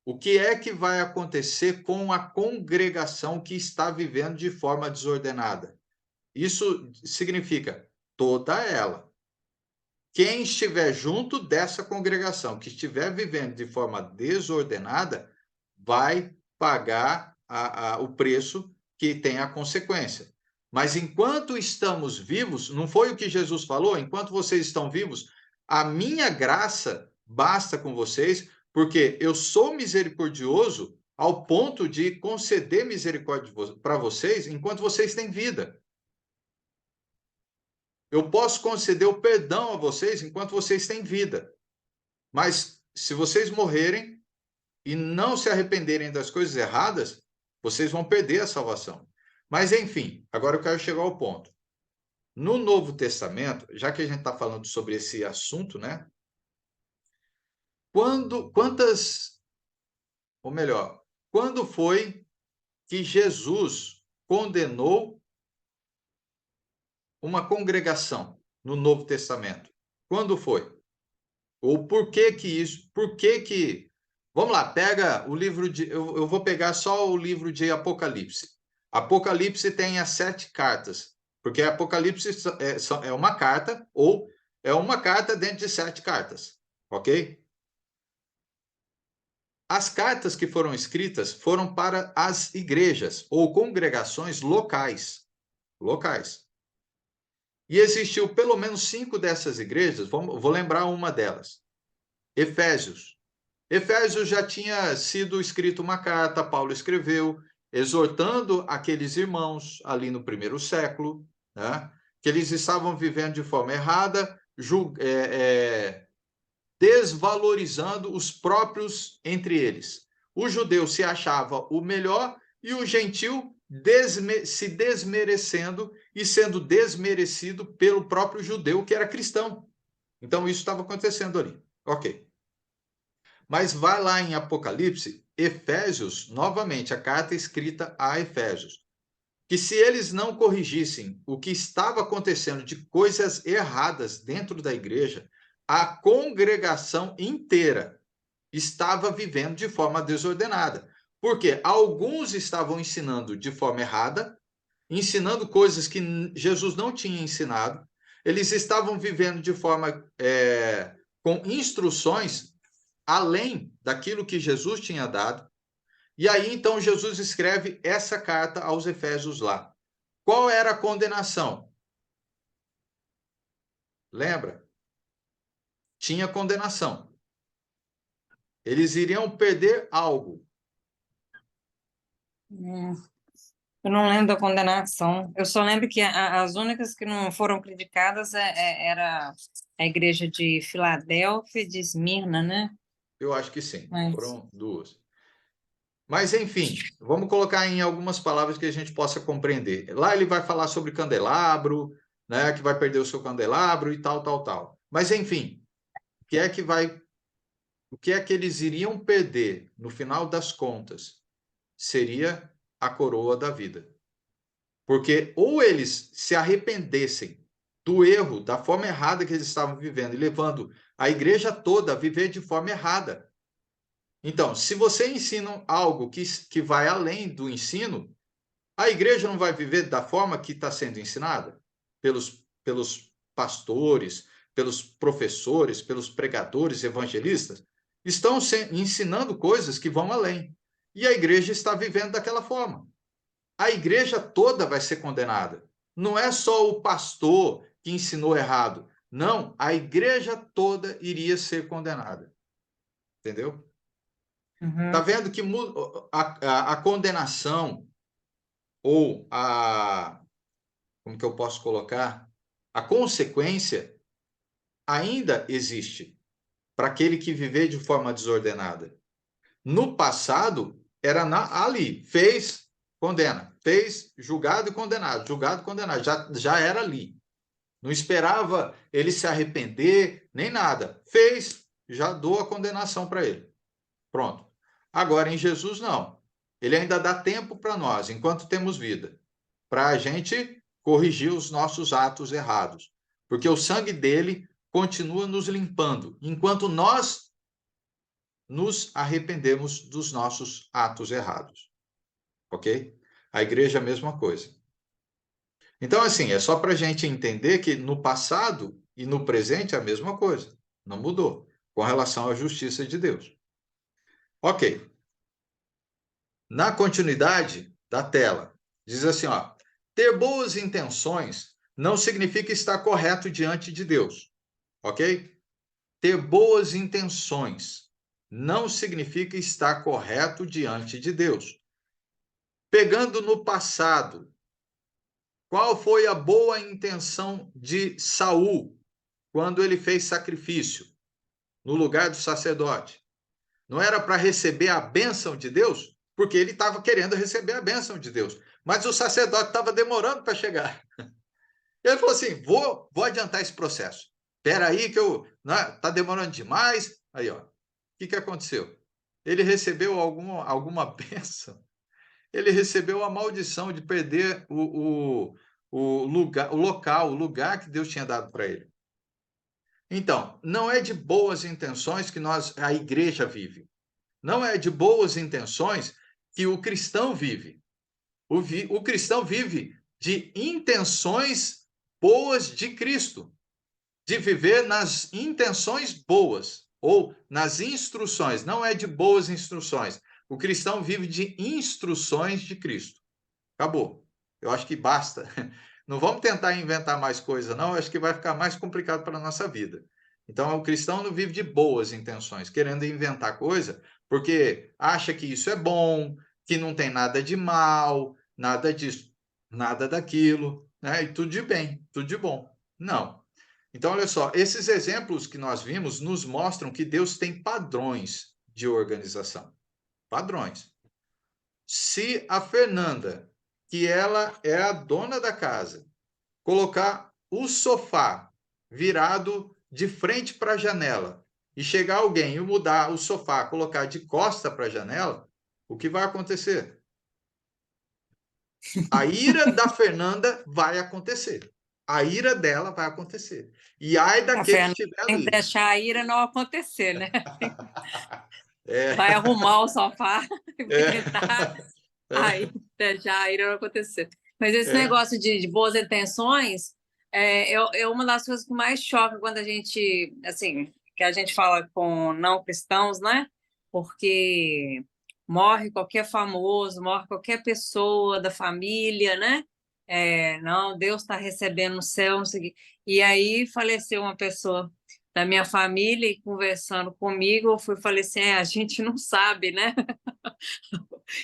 A: o que é que vai acontecer com a congregação que está vivendo de forma desordenada? Isso significa toda ela. Quem estiver junto dessa congregação, que estiver vivendo de forma desordenada, vai pagar o preço que tem a consequência. Mas enquanto estamos vivos, não foi o que Jesus falou? Enquanto vocês estão vivos, a minha graça basta com vocês, porque eu sou misericordioso ao ponto de conceder misericórdia para vocês enquanto vocês têm vida. Eu posso conceder o perdão a vocês enquanto vocês têm vida. Mas se vocês morrerem e não se arrependerem das coisas erradas, vocês vão perder a salvação. Mas, enfim, agora eu quero chegar ao ponto. No Novo Testamento, já que a gente está falando sobre esse assunto, né? Quando foi que Jesus condenou uma congregação no Novo Testamento? Quando foi? Ou por que que isso? Por que que... Vamos lá, pega o livro de... Eu vou pegar só o livro de Apocalipse. Apocalipse tem as 7 cartas, porque Apocalipse é uma carta, ou é uma carta dentro de 7 cartas, ok? As cartas que foram escritas foram para as igrejas ou congregações locais. Locais. E existiu pelo menos 5 dessas igrejas, vou lembrar uma delas. Efésios. Efésios já tinha sido escrito uma carta, Paulo escreveu, exortando aqueles irmãos ali no primeiro século, né, que eles estavam vivendo de forma errada, desvalorizando os próprios entre eles. O judeu se achava o melhor e o gentil se desmerecendo e sendo desmerecido pelo próprio judeu, que era cristão. Então, isso estava acontecendo ali. Ok. Mas vai lá em Apocalipse, Efésios, novamente, a carta escrita a Efésios, que se eles não corrigissem o que estava acontecendo de coisas erradas dentro da igreja, a congregação inteira estava vivendo de forma desordenada. Porque alguns estavam ensinando de forma errada, ensinando coisas que Jesus não tinha ensinado, eles estavam vivendo de forma com instruções além daquilo que Jesus tinha dado. E aí, então, Jesus escreve essa carta aos Efésios lá. Qual era a condenação? Lembra? tinha condenação. Eles iriam perder algo.
B: Eu não lembro da condenação. Eu só lembro que as únicas que não foram criticadas era a igreja de Filadélfia e de Esmirna, né?
A: Eu acho que sim,
B: Mas...
A: foram duas. Mas, enfim, vamos colocar em algumas palavras que a gente possa compreender. Lá ele vai falar sobre candelabro, né, que vai perder o seu candelabro e tal, tal, tal. Mas, enfim, o que é que eles iriam perder no final das contas? Seria a coroa da vida. Porque ou eles se arrependessem do erro, da forma errada que eles estavam vivendo e levando a igreja toda a viver de forma errada. Então, se você ensina algo que vai além do ensino, a igreja não vai viver da forma que está sendo ensinada pelos pastores, pelos professores, pelos pregadores, evangelistas. Estão ensinando coisas que vão além. E a igreja está vivendo daquela forma. A igreja toda vai ser condenada. Não é só o pastor que ensinou errado. Não, a igreja toda iria ser condenada. Entendeu? Está vendo que a condenação ou como que eu posso colocar? A consequência ainda existe para aquele que viver de forma desordenada. No passado, era ali, fez, condena, fez, julgado e condenado, já era ali. Não esperava ele se arrepender, nem nada. Fez, já dou a condenação para ele. Pronto. Agora, em Jesus, não. Ele ainda dá tempo para nós, enquanto temos vida, para a gente corrigir os nossos atos errados. Porque o sangue dele continua nos limpando, enquanto nós nos arrependemos dos nossos atos errados. Ok? A igreja é a mesma coisa. Então, assim, é só para a gente entender que no passado e no presente é a mesma coisa. Não mudou com relação à justiça de Deus. Ok. Na continuidade da tela, diz assim, ó, ter boas intenções não significa estar correto diante de Deus, ok? Ter boas intenções não significa estar correto diante de Deus. Pegando no passado, qual foi a boa intenção de Saul quando ele fez sacrifício no lugar do sacerdote? Não era para receber a bênção de Deus? Porque ele estava querendo receber a bênção de Deus. Mas o sacerdote estava demorando para chegar. Ele falou assim, vou adiantar esse processo. Espera aí que está demorando demais. Aí, ó, o que aconteceu? Ele recebeu alguma bênção? Ele recebeu a maldição de perder o lugar que Deus tinha dado para ele. Então, não é de boas intenções que a igreja vive. Não é de boas intenções que o cristão vive. O cristão vive de intenções boas de Cristo, de viver nas intenções boas ou nas instruções. Não é de boas instruções. O cristão vive de instruções de Cristo. Acabou. Eu acho que basta. Não vamos tentar inventar mais coisa, não. Eu acho que vai ficar mais complicado para a nossa vida. Então, o cristão não vive de boas intenções, querendo inventar coisa, porque acha que isso é bom, que não tem nada de mal, nada disso, nada daquilo, né? E tudo de bem, tudo de bom. Não. Então, olha só, esses exemplos que nós vimos nos mostram que Deus tem padrões de organização. Padrões. Se a Fernanda, que ela é a dona da casa, colocar o sofá virado de frente para a janela e chegar alguém e mudar o sofá, colocar de costa para a janela, o que vai acontecer? A ira da Fernanda vai acontecer. A ira dela vai acontecer. E ai daquele que estiver ali.
B: Tem que deixar a ira não acontecer, né? Vai arrumar o sofá e gritar. Aí, deixar a ira não acontecer. Mas esse negócio de boas intenções é uma das coisas que mais choca quando a gente, assim, que a gente fala com não cristãos, né? Porque morre qualquer famoso, morre qualquer pessoa da família, né? Não, Deus está recebendo no céu, não sei o quê. E aí faleceu uma pessoa. da minha família e conversando comigo, falei assim, a gente não sabe, né?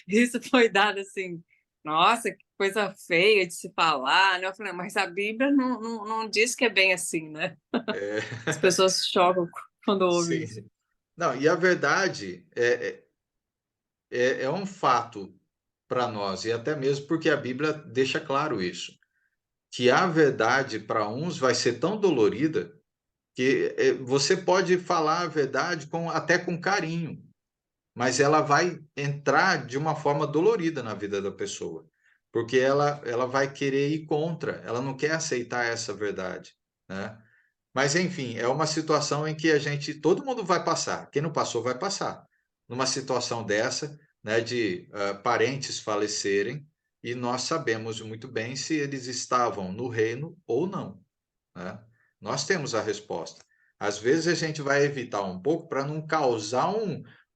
B: Isso foi dado assim, nossa, que coisa feia de se falar, né? Eu falei, mas a Bíblia não diz que é bem assim, né?
A: É,
B: As pessoas chocam quando ouvem isso.
A: sim. Não, e a verdade é um fato para nós, e até mesmo porque a Bíblia deixa claro isso, que a verdade para uns vai ser tão dolorida que você pode falar a verdade até com carinho, mas ela vai entrar de uma forma dolorida na vida da pessoa, porque ela vai querer ir contra, ela não quer aceitar essa verdade, né? Mas, enfim, é uma situação em que todo mundo vai passar, quem não passou vai passar, numa situação dessa, né, de parentes falecerem, e nós sabemos muito bem se eles estavam no reino ou não, né? Nós temos a resposta. Às vezes a gente vai evitar um pouco para não causar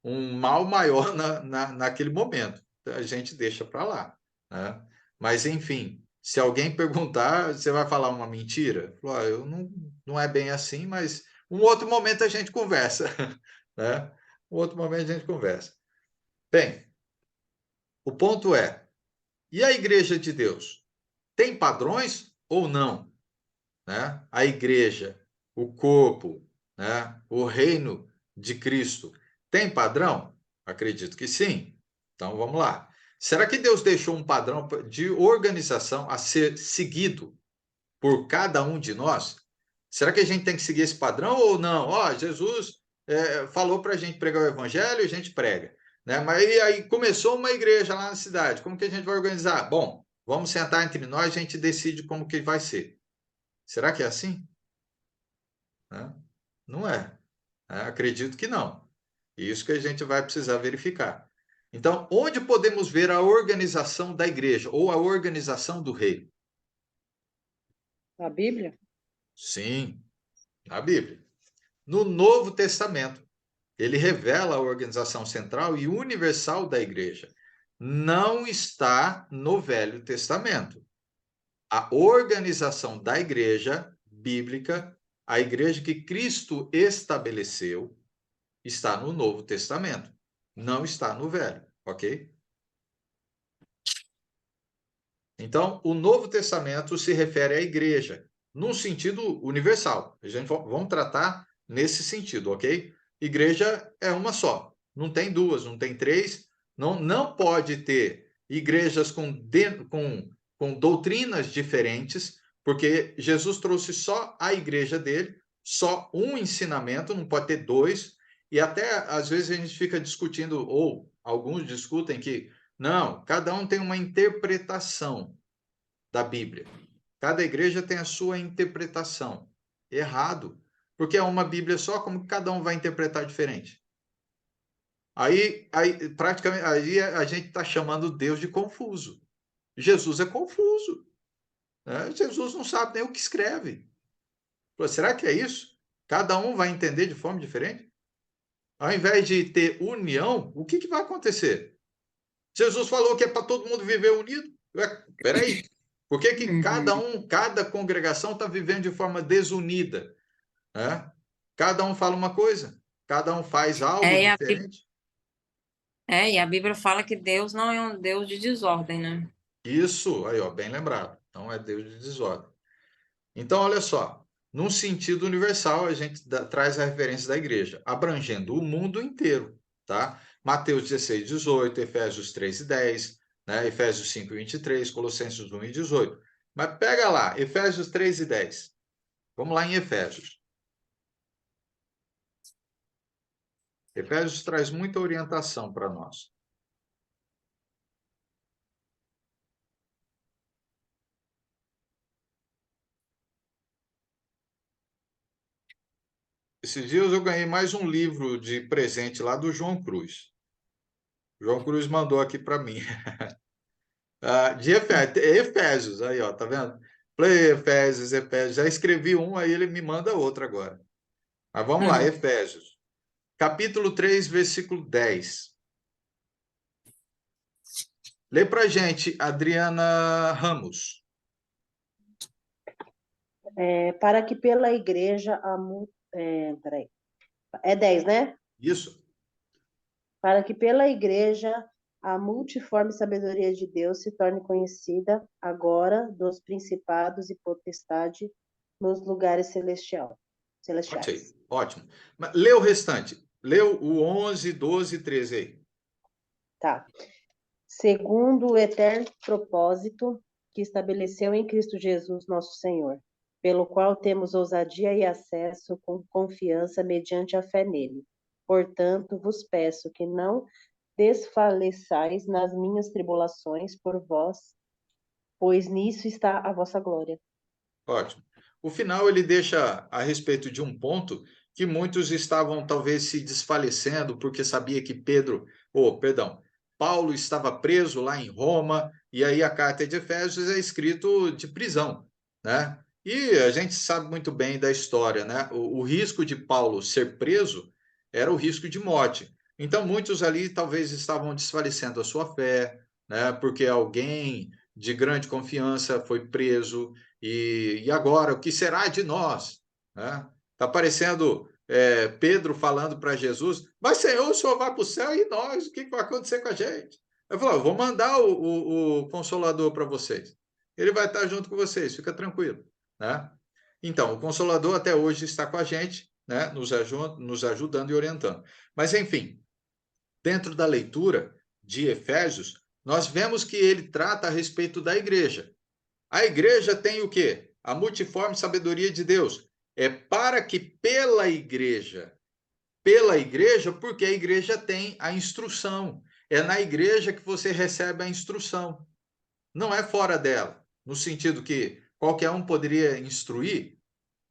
A: um mal maior naquele momento. Então, a gente deixa para lá, né? Mas, enfim, se alguém perguntar, você vai falar uma mentira? Falou, eu não é bem assim, mas um outro momento a gente conversa, né? Um outro momento a gente conversa. Bem, o ponto é, e a Igreja de Deus? Tem padrões ou não? Né? A igreja, o corpo, né? O reino de Cristo, tem padrão? Acredito que sim. Então vamos lá. Será que Deus deixou um padrão de organização a ser seguido por cada um de nós? Será que a gente tem que seguir esse padrão ou não? Jesus falou para a gente pregar o evangelho, a gente prega. Né? Mas aí começou uma igreja lá na cidade, como que a gente vai organizar? Bom, vamos sentar entre nós, a gente decide como que vai ser. Será que é assim? Né? Não é. Acredito que não. Isso que a gente vai precisar verificar. Então, onde podemos ver a organização da igreja ou a organização do reino?
C: A Bíblia?
A: Sim, na Bíblia. No Novo Testamento, ele revela a organização central e universal da igreja. Não está no Velho Testamento. A organização da igreja bíblica, a igreja que Cristo estabeleceu, está no Novo Testamento, não está no Velho, ok? Então, o Novo Testamento se refere à igreja, num sentido universal. A gente vamos tratar nesse sentido, ok? Igreja é uma só, não tem duas, não tem três, não pode ter igrejas com doutrinas diferentes, porque Jesus trouxe só a igreja dele, só um ensinamento, não pode ter dois, e até às vezes a gente fica discutindo, ou alguns discutem que não, cada um tem uma interpretação da Bíblia. Cada igreja tem a sua interpretação. Errado. Porque é uma Bíblia só, como que cada um vai interpretar diferente? Aí praticamente, aí a gente está chamando Deus de confuso. Jesus é confuso. Né? Jesus não sabe nem o que escreve. Pô, será que é isso? Cada um vai entender de forma diferente? Ao invés de ter união, o que vai acontecer? Jesus falou que é para todo mundo viver unido. Peraí, por que cada congregação está vivendo de forma desunida? Né? Cada um fala uma coisa, cada um faz algo
B: É,
A: diferente.
B: e a Bíblia fala que Deus não é um Deus de desordem, né?
A: Isso, aí, ó, bem lembrado. Não é Deus de desordem. Então, olha só, num sentido universal, a gente traz a referência da igreja, abrangendo o mundo inteiro, tá? Mateus 16, 18, Efésios 3 e 10, né? Efésios 5, 23, Colossenses 1 e 18. Mas pega lá, Efésios 3 e 10. Vamos lá em Efésios. Efésios traz muita orientação para nós. Esses dias eu ganhei mais um livro de presente lá do João Cruz. O João Cruz mandou aqui para mim. De Efésios, aí, ó, tá vendo? Falei, Efésios. Já escrevi um, aí ele me manda outro agora. Mas vamos lá, Efésios. Capítulo 3, versículo 10. Lê para gente, Adriana Ramos.
C: Para que pela igreja peraí. É 10, né?
A: Isso.
C: Para que pela igreja a multiforme sabedoria de Deus se torne conhecida agora dos principados e potestade nos lugares celestiais.
A: Ok, ótimo. Mas lê o restante. Lê o 11, 12 e 13 aí.
C: Tá. Segundo o eterno propósito que estabeleceu em Cristo Jesus, nosso Senhor, pelo qual temos ousadia e acesso com confiança mediante a fé nele. Portanto, vos peço que não desfaleçais nas minhas tribulações por vós, pois nisso está a vossa glória.
A: Ótimo. O final ele deixa a respeito de um ponto que muitos estavam talvez se desfalecendo porque sabia que Paulo estava preso lá em Roma e aí a carta de Efésios é escrito de prisão, né? E a gente sabe muito bem da história, né? O risco de Paulo ser preso era o risco de morte. Então muitos ali talvez estavam desfalecendo a sua fé, né? Porque alguém de grande confiança foi preso. E agora, o que será de nós? Está parecendo Pedro falando para Jesus, mas Senhor, o Senhor vai para o céu e nós, o que vai acontecer com a gente? Eu falo, eu vou mandar o Consolador para vocês. Ele vai estar junto com vocês, fica tranquilo. Né? Então, o Consolador até hoje está com a gente, né? nos ajudando e orientando. Mas, enfim, dentro da leitura de Efésios, nós vemos que ele trata a respeito da igreja. A igreja tem o quê? A multiforme sabedoria de Deus. É para que pela igreja, porque a igreja tem a instrução. É na igreja que você recebe a instrução. Não é fora dela, no sentido que qualquer um poderia instruir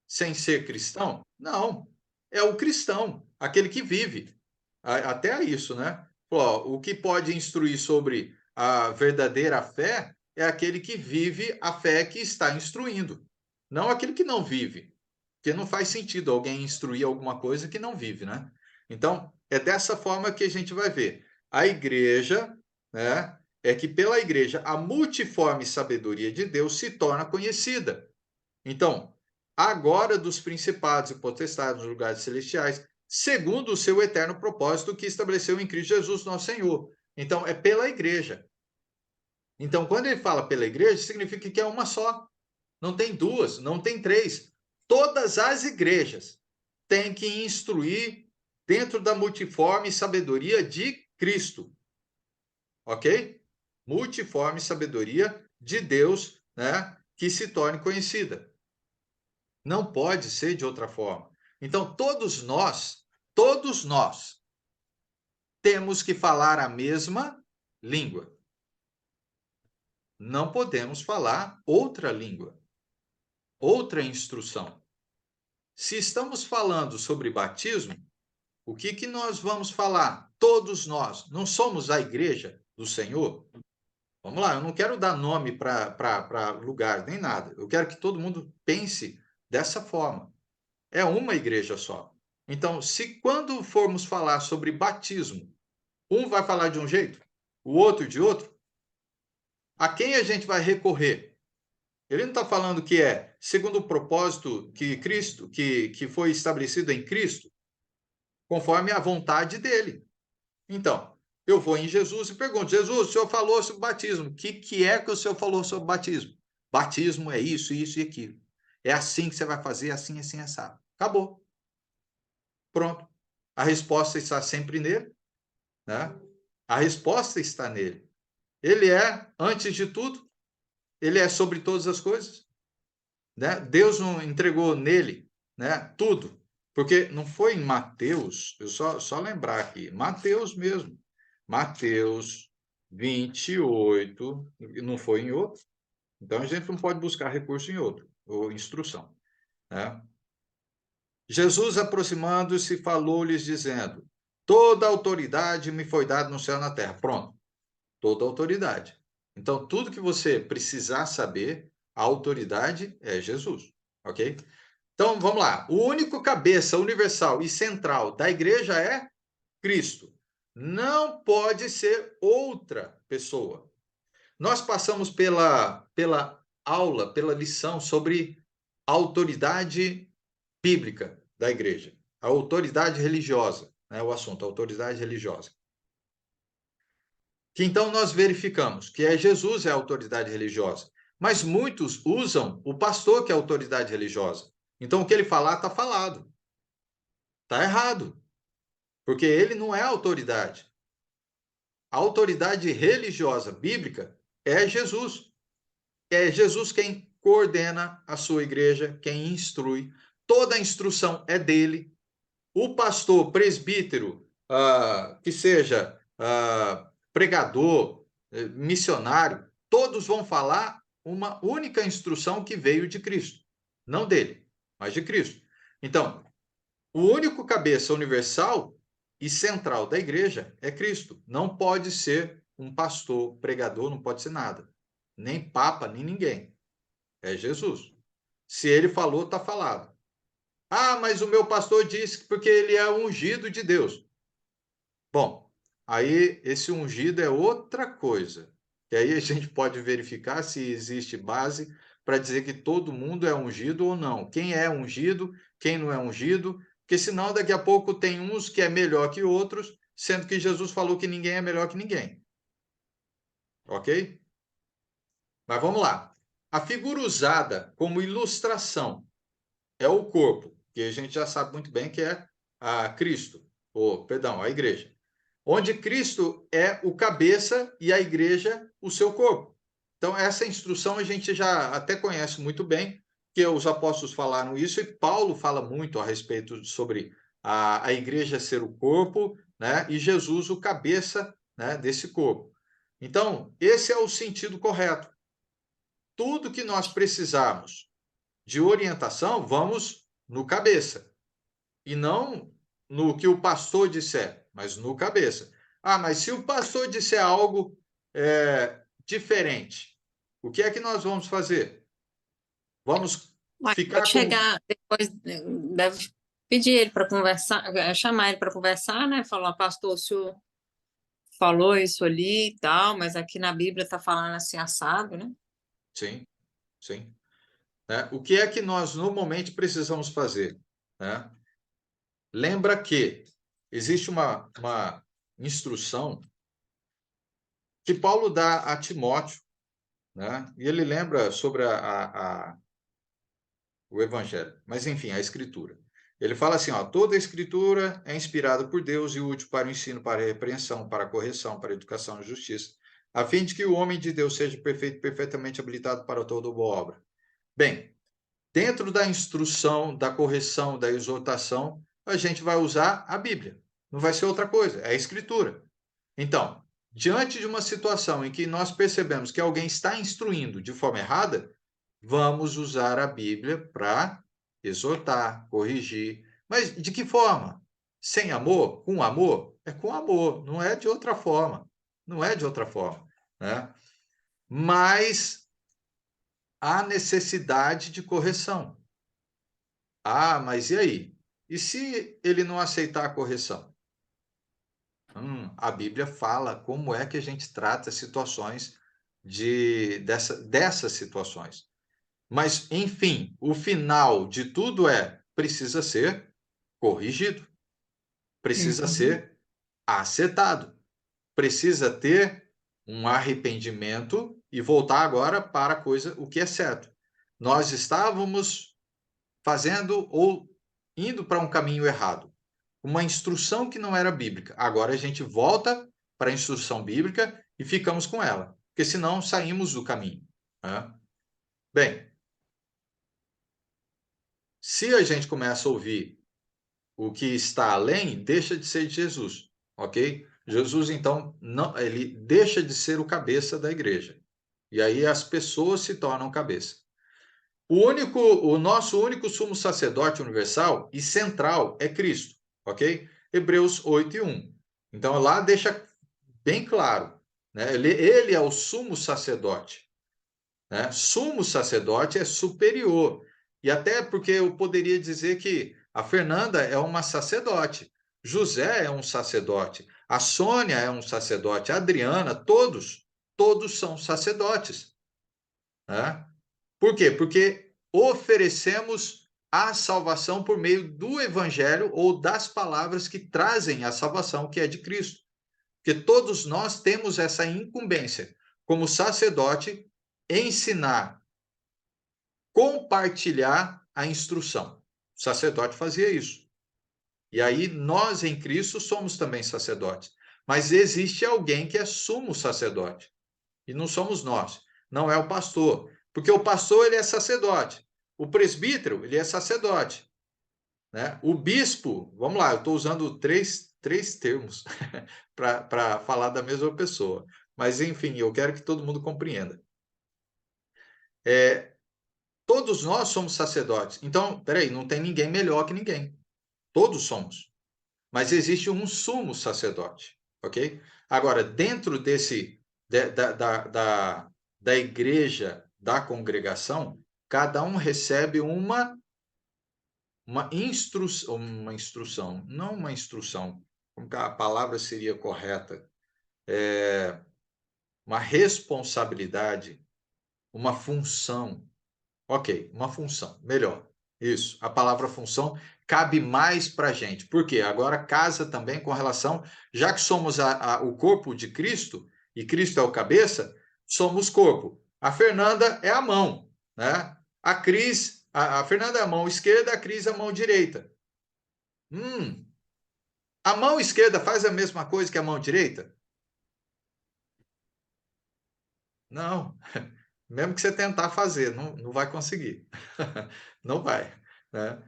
A: sem ser cristão? Não. É o cristão, aquele que vive. Até isso, né? O que pode instruir sobre a verdadeira fé é aquele que vive a fé que está instruindo, não aquele que não vive, porque não faz sentido alguém instruir alguma coisa que não vive, né? Então, é dessa forma que a gente vai ver. A igreja, né, é que pela igreja a multiforme sabedoria de Deus se torna conhecida. Então, agora dos principados e potestades nos lugares celestiais, segundo o seu eterno propósito que estabeleceu em Cristo Jesus, nosso Senhor. Então, é pela igreja. Então, quando ele fala pela igreja, significa que é uma só. Não tem duas, não tem três. Todas as igrejas têm que instruir dentro da multiforme sabedoria de Cristo. Ok? Multiforme sabedoria de Deus, né, que se torne conhecida. Não pode ser de outra forma. Então, todos nós temos que falar a mesma língua. Não podemos falar outra língua, outra instrução. Se estamos falando sobre batismo, o que nós vamos falar? Todos nós. Não somos a igreja do Senhor? Vamos lá, eu não quero dar nome para lugar, nem nada. Eu quero que todo mundo pense dessa forma. É uma igreja só. Então, se quando formos falar sobre batismo, um vai falar de um jeito, o outro de outro, a quem a gente vai recorrer? Ele não está falando que é segundo o propósito que Cristo, que foi estabelecido em Cristo, conforme a vontade dele. Então, eu vou em Jesus e pergunto, Jesus, o senhor falou sobre batismo. O que é que o senhor falou sobre batismo? Batismo é isso, isso e aquilo. É assim que você vai fazer, assim, assim, assado. Acabou. Pronto. A resposta está sempre nele, né? A resposta está nele. Ele é, antes de tudo, ele é sobre todas as coisas, né? Deus não entregou nele, né, tudo, porque não foi em Mateus, eu só lembrar aqui, Mateus mesmo, Mateus 28, não foi em outro, então a gente não pode buscar recurso em outro, ou instrução, né? Jesus, aproximando-se, falou-lhes, dizendo: toda autoridade me foi dada no céu e na terra. Pronto, toda autoridade. Então, tudo que você precisar saber, a autoridade é Jesus, ok? Então, vamos lá. O único cabeça universal e central da igreja é Cristo. Não pode ser outra pessoa. Nós passamos pela aula, pela lição sobre autoridade bíblica, da igreja, a autoridade religiosa, né, o assunto, a autoridade religiosa. Que então nós verificamos que Jesus é a autoridade religiosa, mas muitos usam o pastor que é a autoridade religiosa. Então o que ele falar está falado. Está errado, porque ele não é a autoridade. A autoridade religiosa bíblica é Jesus. É Jesus quem coordena a sua igreja, quem instrui. Toda a instrução é dele. O pastor, presbítero, que seja pregador, missionário, todos vão falar uma única instrução que veio de Cristo. Não dele, mas de Cristo. Então, o único cabeça universal e central da igreja é Cristo. Não pode ser um pastor, pregador, não pode ser nada. Nem papa, nem ninguém. É Jesus. Se ele falou, está falado. Ah, mas o meu pastor disse porque ele é ungido de Deus. Bom, aí esse ungido é outra coisa. E aí a gente pode verificar se existe base para dizer que todo mundo é ungido ou não. Quem é ungido, quem não é ungido, porque senão daqui a pouco tem uns que é melhor que outros, sendo que Jesus falou que ninguém é melhor que ninguém. Ok? Mas vamos lá. A figura usada como ilustração é o corpo, que a gente já sabe muito bem que é a Cristo, a igreja. Onde Cristo é o cabeça e a igreja o seu corpo. Então, essa instrução a gente já até conhece muito bem, que os apóstolos falaram isso, e Paulo fala muito a respeito sobre a igreja ser o corpo, né, e Jesus o cabeça, né, desse corpo. Então, esse é o sentido correto. Tudo que nós precisarmos de orientação, vamos no cabeça. E não no que o pastor disser, mas no cabeça. Ah, mas se o pastor disser algo diferente, o que é que nós vamos fazer? Vamos ficar
B: pode chegar, depois deve pedir ele para conversar, chamar ele para conversar, né? Falar, pastor, o senhor falou isso ali e tal, mas aqui na Bíblia está falando assim assado, né?
A: Sim, sim. O que é que nós normalmente precisamos fazer? Lembra que existe uma instrução que Paulo dá a Timóteo, né? E ele lembra sobre o Evangelho, mas enfim, a Escritura. Ele fala assim, toda a Escritura é inspirada por Deus e útil para o ensino, para a repreensão, para a correção, para a educação e justiça, a fim de que o homem de Deus seja perfeito, perfeitamente habilitado para toda boa obra. Bem, dentro da instrução, da correção, da exortação, a gente vai usar a Bíblia. Não vai ser outra coisa, é a Escritura. Então, diante de uma situação em que nós percebemos que alguém está instruindo de forma errada, vamos usar a Bíblia para exortar, corrigir. Mas de que forma? Sem amor? Com amor? É com amor, não é de outra forma. Não é de outra forma, né? Mas há necessidade de correção. Ah, mas e aí? E se ele não aceitar a correção? A Bíblia fala como é que a gente trata situações dessas situações. Mas, enfim, o final de tudo precisa ser corrigido, precisa ser acertado, precisa ter um arrependimento e voltar agora para o que é certo. Nós estávamos fazendo ou indo para um caminho errado, uma instrução que não era bíblica. Agora a gente volta para a instrução bíblica e ficamos com ela, porque senão saímos do caminho, né? Bem, se a gente começa a ouvir o que está além, deixa de ser de Jesus, ok? Jesus, então, não, ele deixa de ser o cabeça da igreja. E aí as pessoas se tornam cabeça. O nosso único sumo sacerdote universal e central é Cristo, ok? Hebreus 8:1. Então, lá deixa bem claro, né? Ele é o sumo sacerdote, né? Sumo sacerdote é superior. E até porque eu poderia dizer que a Fernanda é uma sacerdote, José é um sacerdote, a Sônia é um sacerdote, a Adriana, todos são sacerdotes, né? Por quê? Porque oferecemos a salvação por meio do evangelho ou das palavras que trazem a salvação, que é de Cristo. Porque todos nós temos essa incumbência, como sacerdote, ensinar, compartilhar a instrução. O sacerdote fazia isso. E aí nós em Cristo somos também sacerdotes. Mas existe alguém que é sumo sacerdote. E não somos nós. Não é o pastor. Porque o pastor, ele é sacerdote. O presbítero, ele é sacerdote. Né? O bispo, vamos lá, eu estou usando três termos para falar da mesma pessoa. Mas, enfim, eu quero que todo mundo compreenda. Todos nós somos sacerdotes. Então, peraí, não tem ninguém melhor que ninguém. Todos somos. Mas existe um sumo sacerdote, ok? Agora, dentro da igreja, da congregação, cada um recebe uma instrução, não uma instrução, como que a palavra seria correta? Uma responsabilidade, uma função. Ok, uma função, melhor. Isso, a palavra função cabe mais para a gente. Por quê? Agora casa também com relação, já que somos o corpo de Cristo, e Cristo é o cabeça, somos corpo. A Fernanda é a mão, né? A Cris, a Fernanda é a mão esquerda, a Cris é a mão direita. A mão esquerda faz a mesma coisa que a mão direita? Não. Mesmo que você tentar fazer, não vai conseguir. Não vai, né?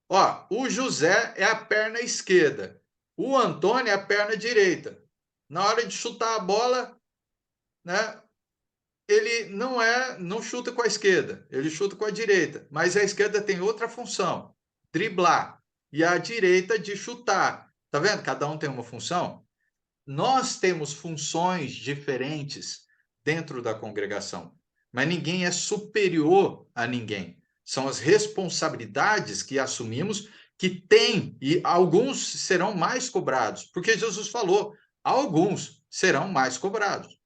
A: Ó, o José é a perna esquerda, o Antônio é a perna direita. Na hora de chutar a bola, né, ele não chuta com a esquerda, ele chuta com a direita, mas a esquerda tem outra função, driblar, e a direita de chutar. Tá vendo? Cada um tem uma função. Nós temos funções diferentes dentro da congregação, mas ninguém é superior a ninguém. São as responsabilidades que assumimos que tem, e alguns serão mais cobrados, porque Jesus falou, alguns serão mais cobrados,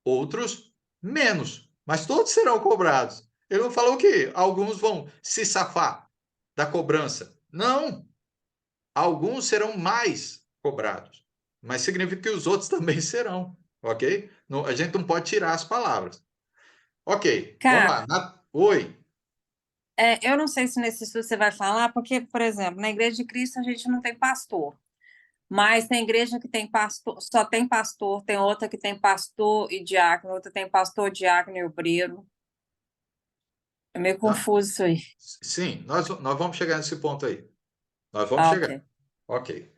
A: outros menos, mas todos serão cobrados. Ele não falou que alguns vão se safar da cobrança. Não, alguns serão mais cobrados, mas significa que os outros também serão, ok? Não, a gente não pode tirar as palavras. Ok, vamos
B: Cara,
A: lá. Oi.
B: eu não sei se nesse estudo você vai falar, porque, por exemplo, na Igreja de Cristo a gente não tem pastor, mas tem igreja que tem pastor, só tem pastor, tem outra que tem pastor e diácono, outra tem pastor, diácono e obreiro. É meio confuso isso aí.
A: Sim, nós vamos chegar nesse ponto aí. Nós vamos
B: Ah,
A: chegar.
B: ok.
A: Ok.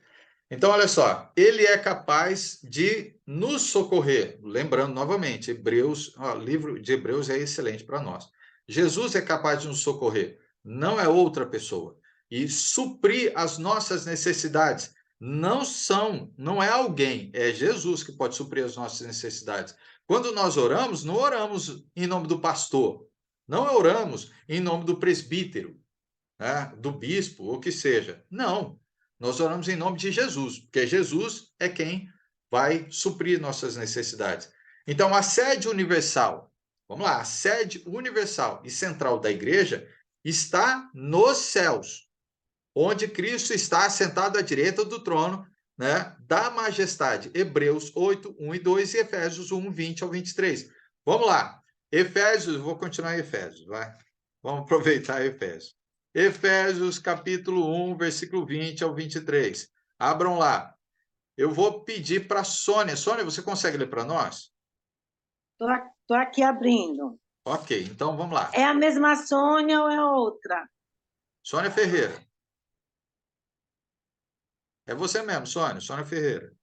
A: Então, olha só, ele é capaz de nos socorrer. Lembrando novamente, Hebreus, o livro de Hebreus é excelente para nós. Jesus é capaz de nos socorrer, não é outra pessoa. E suprir as nossas necessidades. Não é alguém, é Jesus que pode suprir as nossas necessidades. Quando nós oramos, não oramos em nome do pastor, não oramos em nome do presbítero, né, do bispo, ou que seja. Não, nós oramos em nome de Jesus, porque Jesus é quem vai suprir nossas necessidades. Então, a sede universal, vamos lá, a sede universal e central da igreja está nos céus, onde Cristo está sentado à direita do trono, né, da majestade. Hebreus 8, 1 e 2 e Efésios 1, 20 ao 23. Vamos lá. Efésios, vou continuar em Efésios, vai. Vamos aproveitar Efésios. Efésios, capítulo 1, versículo 20 ao 23. Abram lá. Eu vou pedir para a Sônia. Sônia, você consegue ler para nós?
E: Estou aqui abrindo.
A: Ok, então vamos lá.
E: É a mesma Sônia ou é outra?
A: Sônia Ferreira. É você mesmo, Sônia. Sônia Ferreira.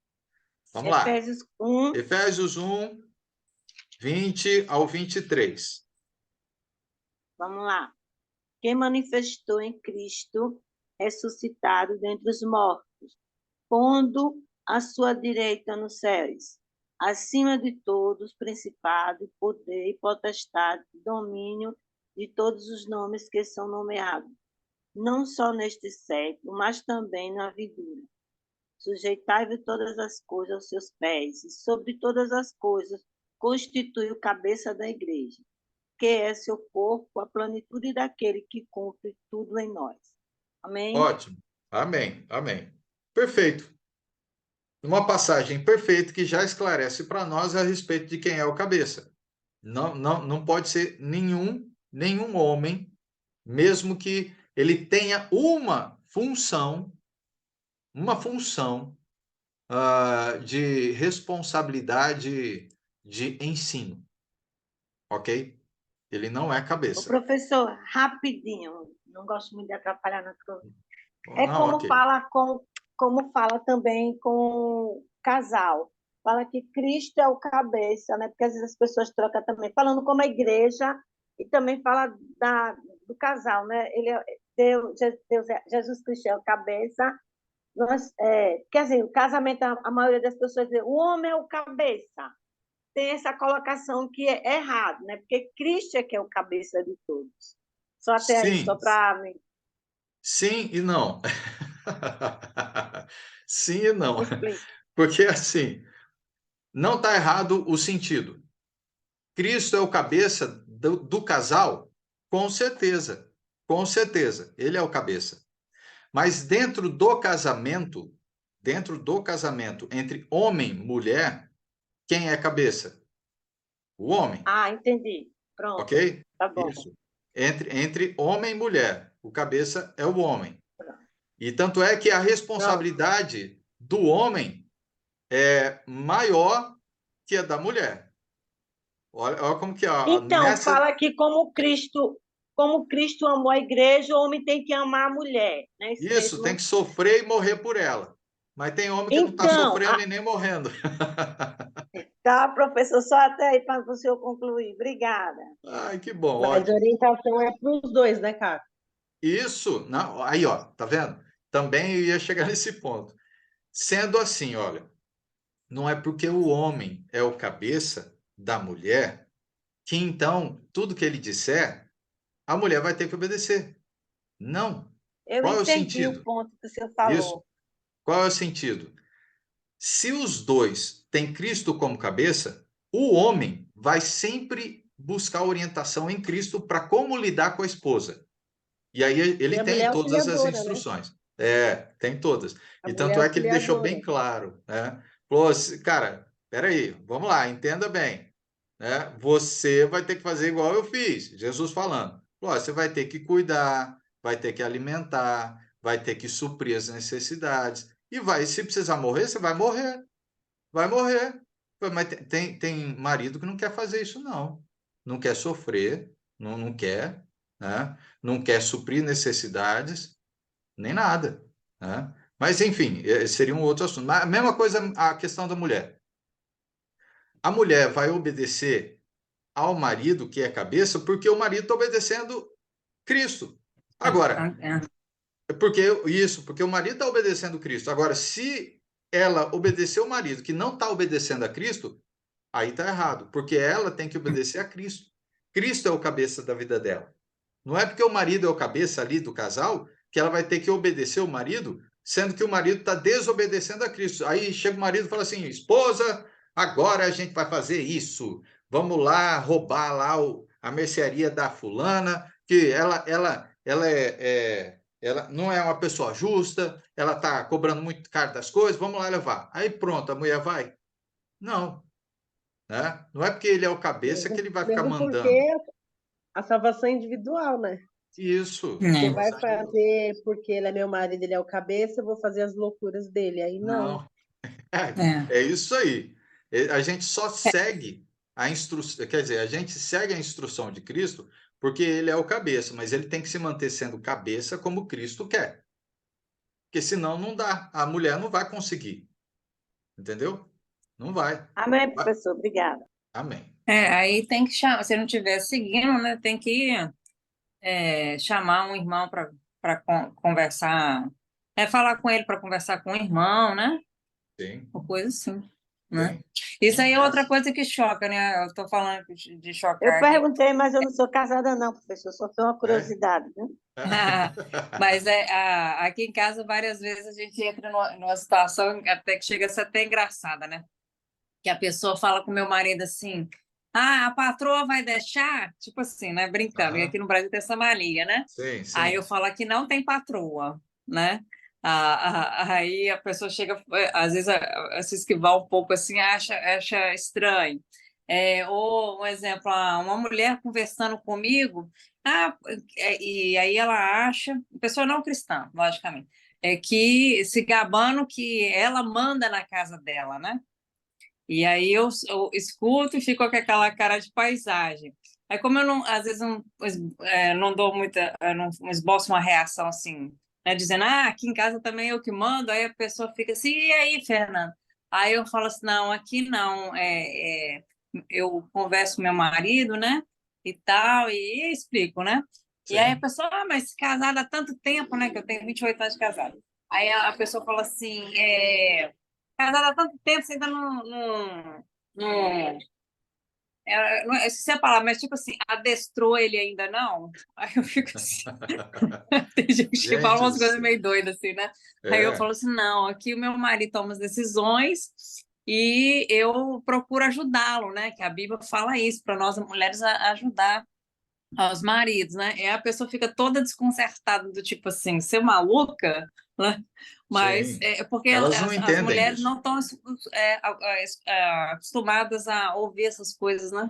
A: Vamos lá.
E: Efésios 1.
A: Efésios 1, 20 ao 23.
E: Vamos lá. Quem manifestou em Cristo, ressuscitado dentre os mortos, pondo à sua direita nos céus, acima de todos, principado, poder, potestade, domínio de todos os nomes que são nomeados, não só neste século, mas também na vindoura. Sujeitai-vos todas as coisas aos seus pés, e sobre todas as coisas constitui o cabeça da igreja, porque é seu corpo a plenitude daquele que cumpre tudo em nós. Amém?
A: Ótimo. Amém. Amém. Perfeito. Uma passagem perfeita que já esclarece para nós a respeito de quem é o cabeça. Não pode ser nenhum homem, mesmo que ele tenha uma função de responsabilidade de ensino, ok? Ele não é
E: Ô,
A: cabeça.
E: professor, rapidinho, não gosto muito de atrapalhar na tua. É
A: Não, ok.
E: como fala também com o casal. Fala que Cristo é o cabeça, né? Porque às vezes as pessoas trocam também, falando como a igreja, e também fala do casal, né? Ele é, Jesus Cristo é o cabeça. Quer dizer, o casamento, a maioria das pessoas diz, o homem é o cabeça. Tem essa colocação que é errado, né? Porque Cristo é que é o cabeça de todos. Só até aí, só
A: Sim,
E: para me
A: sim e não. Sim e não.
E: explicar.
A: Porque assim, não está errado o sentido. Cristo é o cabeça do casal? Com certeza. Com certeza. Ele é o cabeça. Mas dentro do casamento entre homem e mulher, quem é cabeça? O homem,
E: Ah, entendi. Pronto,
A: ok?
E: tá bom.
A: Isso. Entre homem e mulher, o cabeça é o homem. E tanto é que a
E: Pronto.
A: responsabilidade do homem é maior que a da mulher. Olha como que é.
E: Então,
A: Nessa.
E: fala que como Cristo amou a igreja, o homem tem que amar a mulher, não é isso
A: Isso, tem
E: mesmo?
A: que sofrer e morrer por ela. Mas tem homem que não está
E: Então,
A: sofrendo e nem morrendo.
E: tá, professor, só até aí para o senhor concluir. Obrigada.
A: Ai, que bom,
C: Mas a
A: ótimo.
C: orientação é para os dois, né, Cássio?
A: Isso, não, aí, ó, tá vendo? Também eu ia chegar nesse ponto. Sendo assim, olha, não é porque o homem é o cabeça da mulher que então tudo que ele disser, a mulher vai ter que obedecer. Não.
E: Eu
A: Qual é o
E: entendi o
A: sentido?
E: ponto que o senhor
A: Isso.
E: falou.
A: Qual é o sentido? Se os dois têm Cristo como cabeça, o homem vai sempre buscar orientação em Cristo para como lidar com a esposa. E aí
C: E
A: ele
C: a mulher
A: tem todas as
C: auxiliadora, né?
A: instruções. É, tem todas.
C: A
A: E
C: mulher
A: tanto é que ele deixou bem
C: auxiliadora.
A: claro, né? Falou assim, cara, peraí, vamos lá, entenda bem, né? Você vai ter que fazer igual eu fiz, Jesus falando. Falou, você vai ter que cuidar, vai ter que alimentar, vai ter que suprir as necessidades. E vai, se precisar morrer, você vai morrer. Vai morrer. Mas tem marido que não quer fazer isso, não. Não quer sofrer, não quer, né? Não quer suprir necessidades, nem nada, né? Mas, enfim, seria um outro assunto. Mas a mesma coisa a questão da mulher. A mulher vai obedecer ao marido, que é cabeça, porque o marido está obedecendo Cristo. Agora, porque o marido está obedecendo Cristo. Agora, se ela obedecer o marido que não está obedecendo a Cristo, aí está errado, porque ela tem que obedecer a Cristo. Cristo é o cabeça da vida dela. Não é porque o marido é o cabeça ali do casal que ela vai ter que obedecer o marido, sendo que o marido está desobedecendo a Cristo. Aí chega o marido e fala assim: esposa, agora a gente vai fazer isso. Vamos lá roubar lá a mercearia da fulana, que ela não é uma pessoa justa, ela está cobrando muito caro das coisas, vamos lá levar. Aí pronto, a mulher vai? Não, né? Não é porque ele é o cabeça que ele vai ficar
C: Mesmo porque
A: mandando.
C: a salvação é individual, né?
A: Isso.
C: Você
B: É.
C: vai fazer porque ele é meu marido, ele é o cabeça, eu vou fazer as loucuras dele. Aí não.
A: Não,
B: É.
A: é isso aí. A gente só segue a instrução, quer dizer, a gente segue a instrução de Cristo porque ele é o cabeça, mas ele tem que se manter sendo cabeça como Cristo quer. Porque senão não dá. A mulher não vai conseguir. Entendeu? Não vai.
E: Amém, professor? Obrigada.
A: Amém.
B: Aí tem que chamar, se não estiver seguindo, né, tem que chamar um irmão para conversar, falar com ele para conversar com o irmão, né?
A: Sim,
B: Uma coisa assim, né?
A: sim.
B: Isso aí é outra coisa que choca, né? Eu estou falando de
E: Eu
B: chocar aqui.
E: perguntei, mas eu não sou casada, não, professor. Só foi uma
A: É?
E: curiosidade, né?
B: Mas aqui em casa, várias vezes, a gente entra numa situação até que chega a ser até engraçada, né? Que a pessoa fala com o meu marido assim, a patroa vai deixar? Tipo assim, né? Brincando, e
A: Aham.
B: aqui no Brasil tem essa mania, né?
A: Sim,
B: Aí eu
A: sim.
B: falo que não tem patroa, né? Aí a pessoa chega, às vezes, a se esquivar um pouco assim, acha estranho. Ou, um exemplo, uma mulher conversando comigo, ah, e aí ela acha, pessoa não cristã, logicamente, que se gabando que ela manda na casa dela, né? E aí eu escuto e fico com aquela cara de paisagem. Aí, como eu não, às vezes não dou muita, não esboço uma reação assim, né, dizendo, aqui em casa também eu que mando, aí a pessoa fica assim, e aí, Fernando? Aí eu falo assim, não, aqui não, eu converso com meu marido, né, e tal, e explico, né? E aí a
A: Sim.
B: pessoa, mas casada há tanto tempo, né, que eu tenho 28 anos de casada. Aí a pessoa fala assim, casada há tanto tempo, você ainda não, não esqueci a palavra, mas tipo assim, adestrou ele ainda não? Aí eu fico assim, tem gente que fala
A: Gente
B: umas
A: do
B: coisas
A: céu.
B: meio doidas assim, né? Aí eu
A: É,
B: falo assim, não, aqui o meu marido toma as decisões e eu procuro ajudá-lo, né? Que a Bíblia fala isso, para nós mulheres ajudar aos maridos, né? E a pessoa fica toda desconcertada, do tipo assim, ser maluca, né? Mas
A: sim.
B: é porque
A: Elas não
B: as
A: entendem
B: mulheres
A: isso.
B: não estão acostumadas a ouvir essas coisas, né?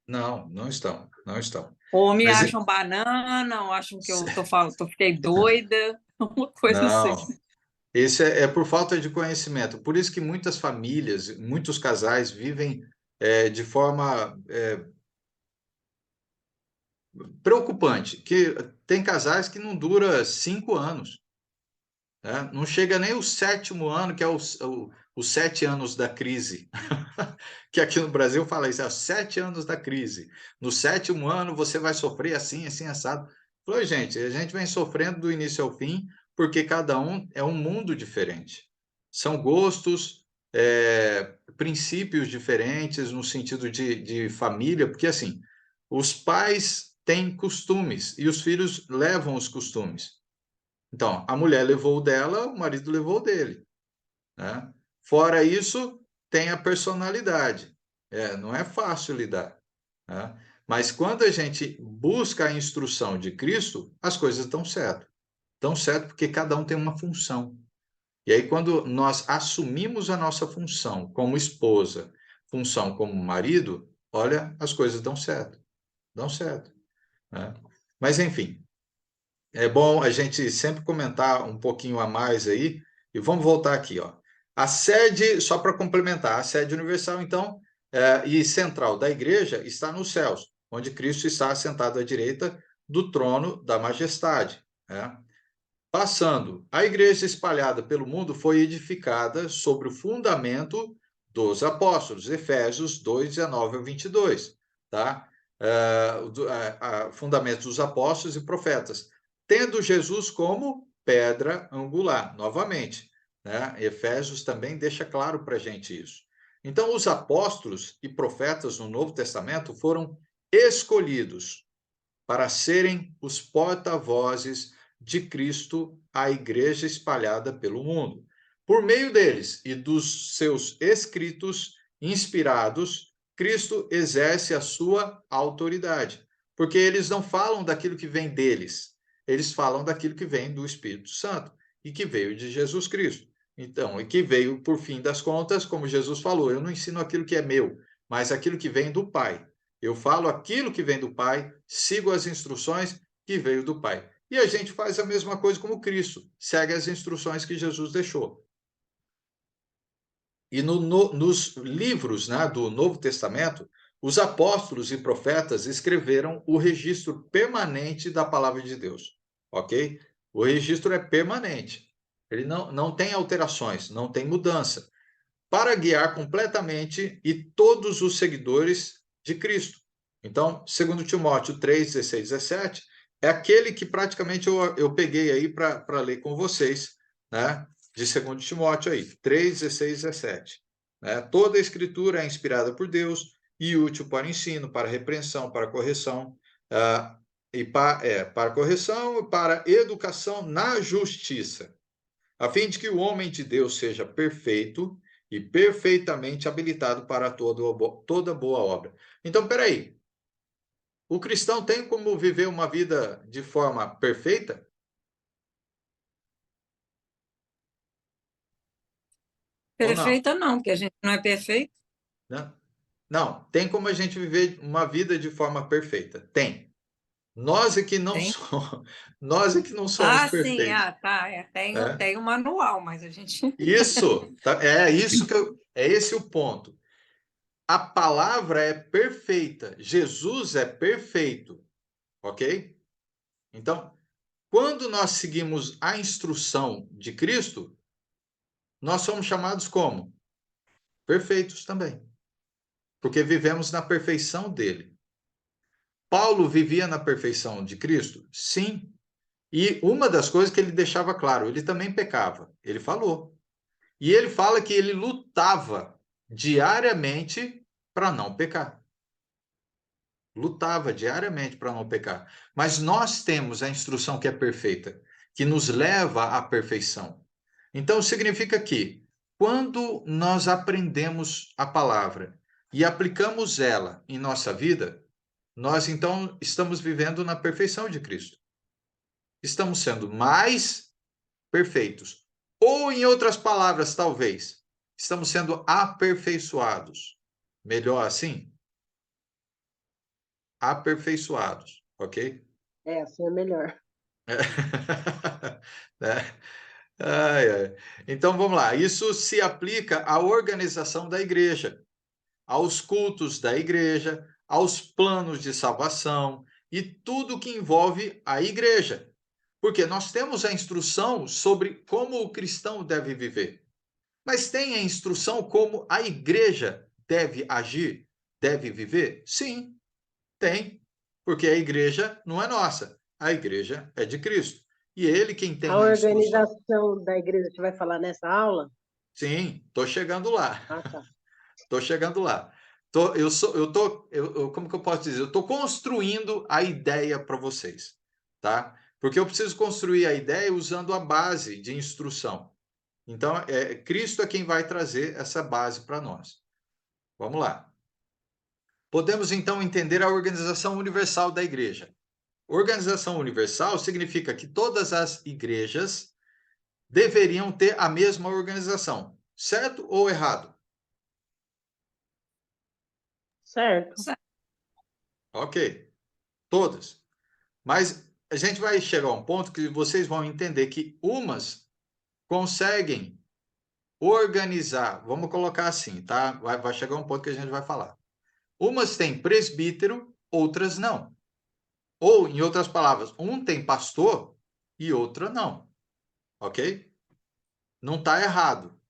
A: Não, não estão, não estão.
B: Ou me
A: Mas
B: acham banana, ou acham que eu tô falando, fiquei doida, uma coisa assim.
A: não, esse é por falta de conhecimento. Por isso que muitas famílias, muitos casais vivem de forma preocupante, que tem casais que não dura 5 anos, né? Não chega nem o sétimo ano, que é os 7 anos da crise. Que aqui no Brasil fala isso, é os 7 anos da crise. No sétimo ano você vai sofrer assim, assim, assado. Falei, gente, a gente vem sofrendo do início ao fim, porque cada um é um mundo diferente. São gostos, princípios diferentes no sentido de família, porque assim, os pais têm costumes e os filhos levam os costumes. Então, a mulher levou o dela, o marido levou o dele, né? Fora isso, tem a personalidade. Não é fácil lidar, né? Mas quando a gente busca a instrução de Cristo, as coisas estão certo. Estão certo porque cada um tem uma função. E aí, quando nós assumimos a nossa função como esposa, função como marido, olha, as coisas dão certo. Dão certo, né? Mas, enfim, é bom a gente sempre comentar um pouquinho a mais aí. E vamos voltar aqui, ó. A sede, só para complementar, a sede universal, então, e central da igreja está nos céus, onde Cristo está assentado à direita do trono da majestade, né? Passando, a igreja espalhada pelo mundo foi edificada sobre o fundamento dos apóstolos, Efésios 2, 19 a 22, tá? Fundamento dos apóstolos e profetas, tendo Jesus como pedra angular, novamente, né? Efésios também deixa claro para a gente isso. Então, os apóstolos e profetas no Novo Testamento foram escolhidos para serem os porta-vozes de Cristo à igreja espalhada pelo mundo. Por meio deles e dos seus escritos inspirados, Cristo exerce a sua autoridade, porque eles não falam daquilo que vem deles, eles falam daquilo que vem do Espírito Santo e que veio de Jesus Cristo. Então, e que veio, por fim das contas, como Jesus falou, eu não ensino aquilo que é meu, mas aquilo que vem do Pai. Eu falo aquilo que vem do Pai, sigo as instruções que veio do Pai. E a gente faz a mesma coisa como Cristo, segue as instruções que Jesus deixou. E nos livros, né, do Novo Testamento, os apóstolos e profetas escreveram o registro permanente da palavra de Deus, ok? O registro é permanente, ele não tem alterações, não tem mudança, para guiar completamente e todos os seguidores de Cristo. Então, segundo Timóteo 3, 16, 17, é aquele que praticamente eu peguei aí para ler com vocês, né? De segundo Timóteo aí, 3, 16, 17. Né? Toda a escritura é inspirada por Deus e útil para ensino, para repreensão, para correção, para correção e para educação na justiça, a fim de que o homem de Deus seja perfeito, e perfeitamente habilitado para toda boa obra. Então, peraí. O cristão tem como viver uma vida de forma perfeita? Ou não?
B: Perfeita não, porque a gente não é perfeito.
A: Né? Não, tem como a gente viver uma vida de forma perfeita. Tem. Nós é que não
B: Tem.
A: somos, nós é que não somos
B: Ah, sim,
A: perfeitos.
B: tá.
A: Né?
B: Tem o manual, mas a gente.
A: Isso, é isso é esse o ponto. A palavra é perfeita, Jesus é perfeito, ok? Então, quando nós seguimos a instrução de Cristo, nós somos chamados como? Perfeitos também, porque vivemos na perfeição dele. Paulo vivia na perfeição de Cristo? Sim. E uma das coisas que ele deixava claro, ele também pecava. Ele falou. E ele fala que ele lutava diariamente para não pecar. Lutava diariamente para não pecar. Mas nós temos a instrução que é perfeita, que nos leva à perfeição. Então, significa que, quando nós aprendemos a palavra e aplicamos ela em nossa vida, nós então estamos vivendo na perfeição de Cristo. Estamos sendo mais perfeitos. Ou, em outras palavras, talvez, estamos sendo aperfeiçoados. Melhor assim? Aperfeiçoados, ok?
C: Assim é melhor.
A: Né? Ai, ai. Então vamos lá. Isso se aplica à organização da igreja, aos cultos da igreja, aos planos de salvação e tudo que envolve a igreja. Porque nós temos a instrução sobre como o cristão deve viver. Mas tem a instrução como a igreja deve agir, deve viver? Sim, tem. Porque a igreja não é nossa, a igreja é de Cristo. E é ele quem
C: A
A: tem a instrução.
C: organização da igreja, você vai falar nessa aula?
A: Sim, estou chegando lá.
C: Ah, tá.
A: Estou chegando lá. Como que eu posso dizer? Eu estou construindo a ideia para vocês, tá? Porque eu preciso construir a ideia usando a base de instrução. Então, Cristo é quem vai trazer essa base para nós. Vamos lá. Podemos então entender a organização universal da igreja. Organização universal significa que todas as igrejas deveriam ter a mesma organização, certo ou errado?
C: Certo.
A: Ok, todas. Mas a gente vai chegar a um ponto que vocês vão entender que umas conseguem organizar, vamos colocar assim, tá? Vai chegar um ponto que a gente vai falar. Umas têm presbítero, outras não. Ou, em outras palavras, um tem pastor e outra não. Ok? Não está errado.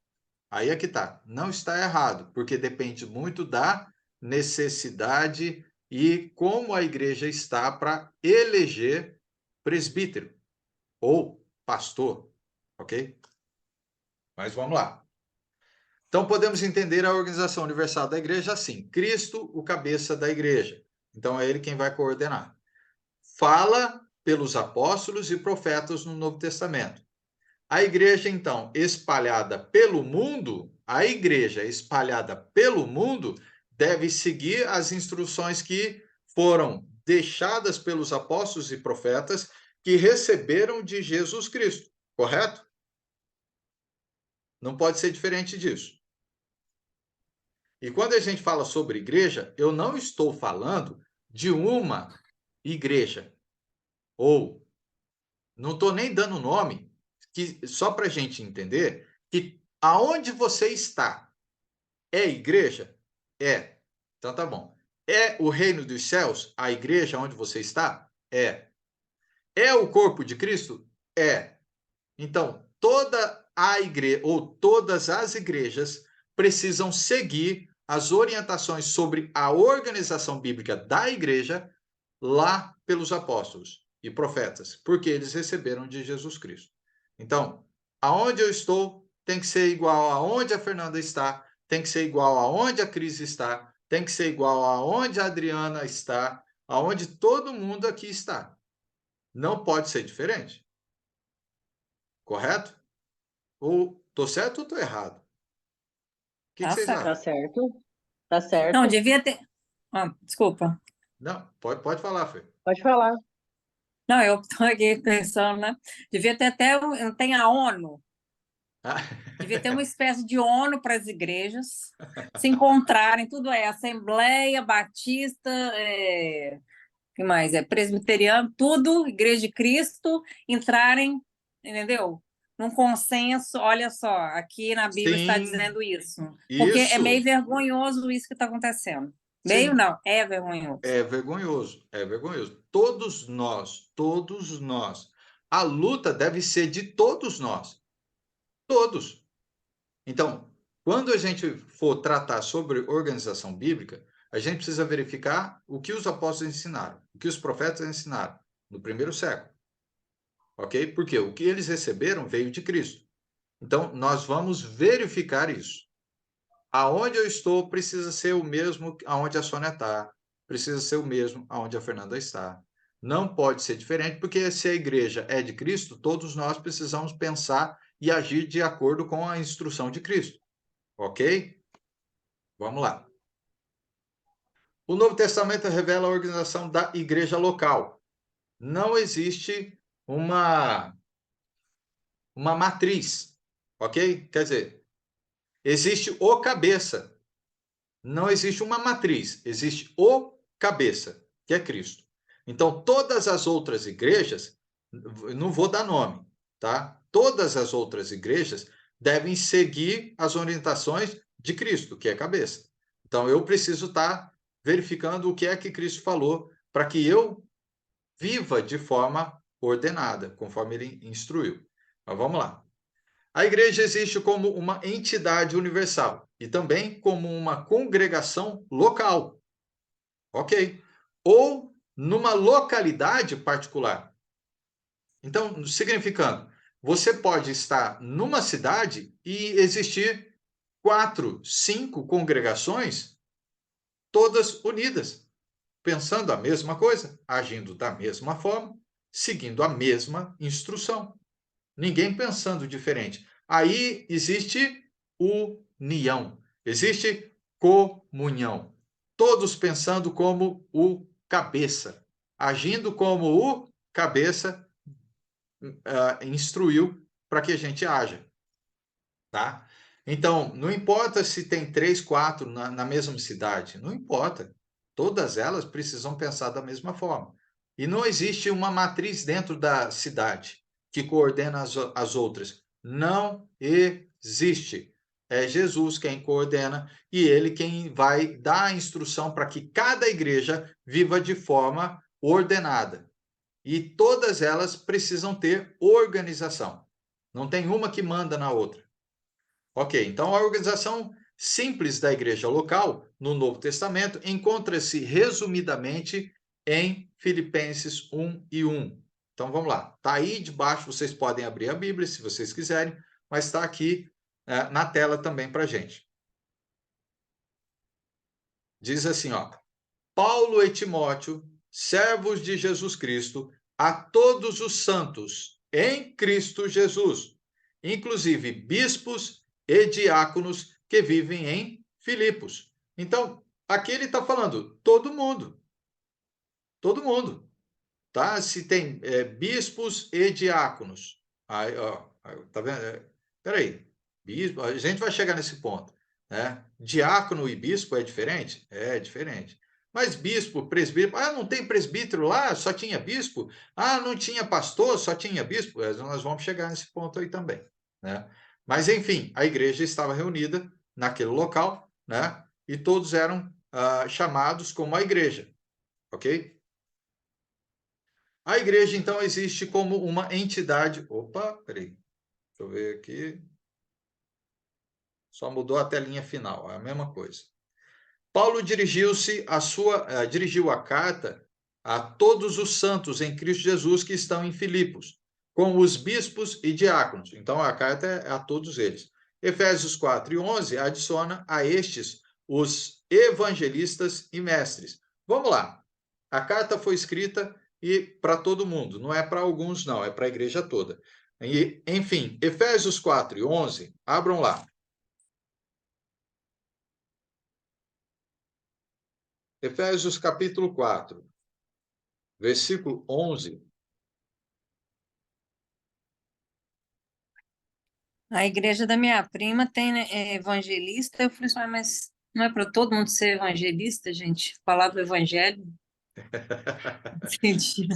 A: Aí é que está. Não está errado, porque depende muito da necessidade e como a igreja está para eleger presbítero ou pastor. Ok? Mas vamos lá. Então, podemos entender a organização universal da igreja assim: Cristo, o cabeça da igreja. Então, é ele quem vai coordenar. Fala pelos apóstolos e profetas no Novo Testamento. A igreja, então, espalhada pelo mundo, a igreja espalhada pelo mundo deve seguir as instruções que foram deixadas pelos apóstolos e profetas que receberam de Jesus Cristo, correto? Não pode ser diferente disso. E quando a gente fala sobre igreja, eu não estou falando de uma igreja, ou não estou nem dando nome, que, só para a gente entender que aonde você está é igreja? É. Então tá bom. É o reino dos céus, a igreja onde você está? É. É o corpo de Cristo? É. Então, toda a igreja, ou todas as igrejas, precisam seguir as orientações sobre a organização bíblica da igreja lá pelos apóstolos e profetas, porque eles receberam de Jesus Cristo. Então, aonde eu estou tem que ser igual aonde a Fernanda está, tem que ser igual aonde a Cris está, tem que ser igual aonde a Adriana está, aonde todo mundo aqui está. Não pode ser diferente. Correto? Ou estou certo ou estou errado? que
B: Tá
A: vocês
B: certo.
C: Tá
A: acham?
C: certo? Tá certo?
B: Não, devia ter. Desculpa.
A: Não, pode falar, Fê.
C: Pode falar.
B: Não, eu estou aqui pensando, né? Devia ter até. Não tem a ONU.
A: Ah,
B: Devia ter uma espécie de ONU para as igrejas se encontrarem. Tudo é Assembleia Batista, que mais? É presbiteriano, tudo, Igreja de Cristo, entrarem, entendeu? Num consenso. Olha só, aqui na Bíblia está
A: sim,
B: dizendo isso. Porque é
A: isso.
B: meio vergonhoso isso que está acontecendo. Meio
A: Sim,
B: não, é vergonhoso.
A: é vergonhoso, é vergonhoso. Todos nós. A luta deve ser de todos nós, todos. Então, quando a gente for tratar sobre organização bíblica, a gente precisa verificar o que os apóstolos ensinaram, o que os profetas ensinaram no primeiro século, ok? Porque o que eles receberam veio de Cristo. Então, nós vamos verificar isso. Aonde eu estou precisa ser o mesmo aonde a Sônia está, precisa ser o mesmo aonde a Fernanda está. Não pode ser diferente, porque se a igreja é de Cristo, todos nós precisamos pensar e agir de acordo com a instrução de Cristo. Ok? Vamos lá. O Novo Testamento revela a organização da igreja local. Não existe uma matriz, ok? Quer dizer, existe o cabeça. Não existe uma matriz, existe o cabeça, que é Cristo. Então, todas as outras igrejas, não vou dar nome, tá? Todas as outras igrejas devem seguir as orientações de Cristo, que é cabeça. Então, eu preciso estar verificando o que é que Cristo falou para que eu viva de forma ordenada, conforme ele instruiu. Mas vamos lá. A igreja existe como uma entidade universal e também como uma congregação local, ok? Ou numa localidade particular. Então, significando, você pode estar numa cidade e existir 4, 5 congregações, todas unidas, pensando a mesma coisa, agindo da mesma forma, seguindo a mesma instrução. Ninguém pensando diferente. Aí existe união, existe comunhão. Todos pensando como o cabeça, agindo como o cabeça instruiu para que a gente haja, tá? Então, não importa se tem 3, 4 na mesma cidade, não importa. Todas elas precisam pensar da mesma forma. E não existe uma matriz dentro da cidade que coordena as outras. Não existe. É Jesus quem coordena e ele quem vai dar a instrução para que cada igreja viva de forma ordenada. E todas elas precisam ter organização. Não tem uma que manda na outra. Ok, então a organização simples da igreja local no Novo Testamento encontra-se resumidamente em Filipenses 1:1. Então vamos lá, está aí debaixo, vocês podem abrir a Bíblia se vocês quiserem, mas está aqui na tela também para a gente. Diz assim, ó, Paulo e Timóteo, servos de Jesus Cristo, a todos os santos em Cristo Jesus, inclusive bispos e diáconos que vivem em Filipos. Então, aqui ele está falando todo mundo, tá? Se tem bispos e diáconos, aí, ó, tá vendo? Peraí, bispo, a gente vai chegar nesse ponto, né? Diácono e bispo é diferente? É diferente. Mas bispo, presbítero, não tem presbítero lá, só tinha bispo? Não tinha pastor, só tinha bispo? Nós vamos chegar nesse ponto aí também, né? Mas, enfim, a igreja estava reunida naquele local, né? E todos eram chamados como a igreja, ok? A igreja, então, existe como uma entidade... Opa, peraí. Deixa eu ver aqui. Só mudou a telinha final, é a mesma coisa. Paulo dirigiu a carta a todos os santos em Cristo Jesus que estão em Filipos, com os bispos e diáconos. Então, a carta é a todos eles. Efésios 4:11 adiciona a estes os evangelistas e mestres. Vamos lá. A carta foi escrita para todo mundo, não é para alguns, não, é para a igreja toda. E, enfim, Efésios 4:11, abram lá. Efésios capítulo 4, versículo 11.
B: A igreja da minha prima tem, né, evangelista. Eu falei assim, mas não é para todo mundo ser evangelista, gente? Falar do evangelho. Entendi.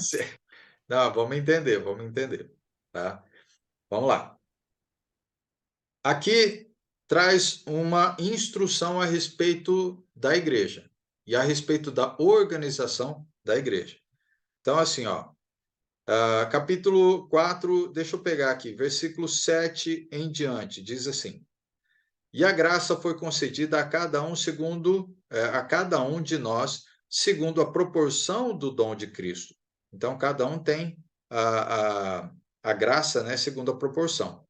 A: Não, vamos entender, tá? Vamos lá. Aqui traz uma instrução a respeito da igreja e a respeito da organização da igreja. Então, assim, ó, capítulo 4, deixa eu pegar aqui, versículo 7 em diante, diz assim: E a graça foi concedida a cada um a cada um de nós, segundo a proporção do dom de Cristo. Então, cada um tem a graça, né, segundo a proporção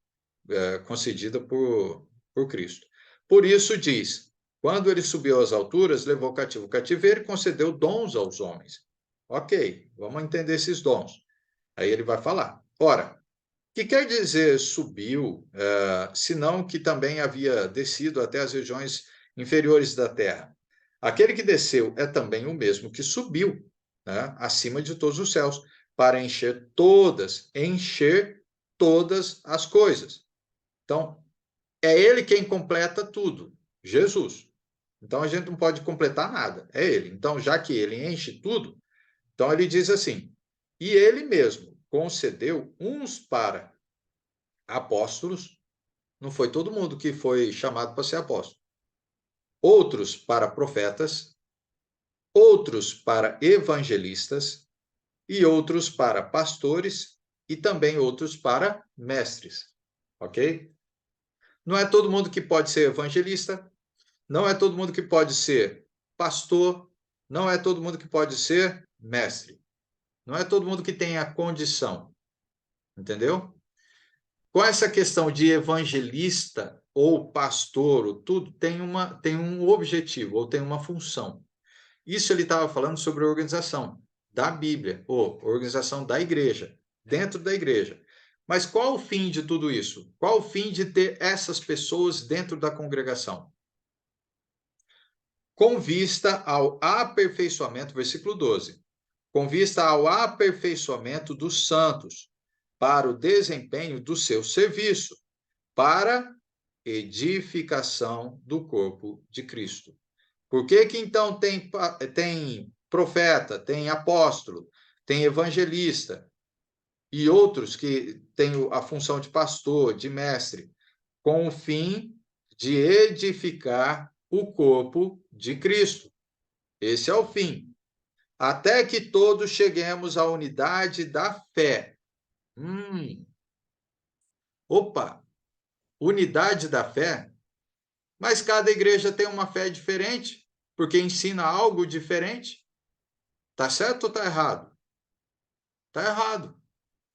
A: concedida por Cristo. Por isso diz: quando ele subiu às alturas, levou cativo o cativeiro e concedeu dons aos homens. Ok, vamos entender esses dons. Aí ele vai falar. Ora, que quer dizer subiu, senão que também havia descido até as regiões inferiores da terra? Aquele que desceu é também o mesmo que subiu, né, acima de todos os céus, para encher todas as coisas. Então, é ele quem completa tudo, Jesus. Então, a gente não pode completar nada, é ele. Então, já que ele enche tudo, então ele diz assim: e ele mesmo concedeu uns para apóstolos, não foi todo mundo que foi chamado para ser apóstolo, outros para profetas, outros para evangelistas, e outros para pastores, e também outros para mestres, ok? Não é todo mundo que pode ser evangelista, não é todo mundo que pode ser pastor, não é todo mundo que pode ser mestre, não é todo mundo que tem a condição, entendeu? Com essa questão de evangelista ou pastor, ou tudo tem um objetivo ou tem uma função. Isso ele estava falando sobre a organização da Bíblia, ou organização da igreja, dentro da igreja. Mas qual o fim de tudo isso? Qual o fim de ter essas pessoas dentro da congregação? Com vista ao aperfeiçoamento, versículo 12, com vista ao aperfeiçoamento dos santos, para o desempenho do seu serviço, para edificação do corpo de Cristo. Por que que então tem profeta, tem apóstolo, tem evangelista e outros que têm a função de pastor, de mestre, com o fim de edificar o corpo de Cristo? Esse é o fim. Até que todos cheguemos à unidade da fé. Opa! Unidade da fé? Mas cada igreja tem uma fé diferente, porque ensina algo diferente. Tá certo ou tá errado? Tá errado.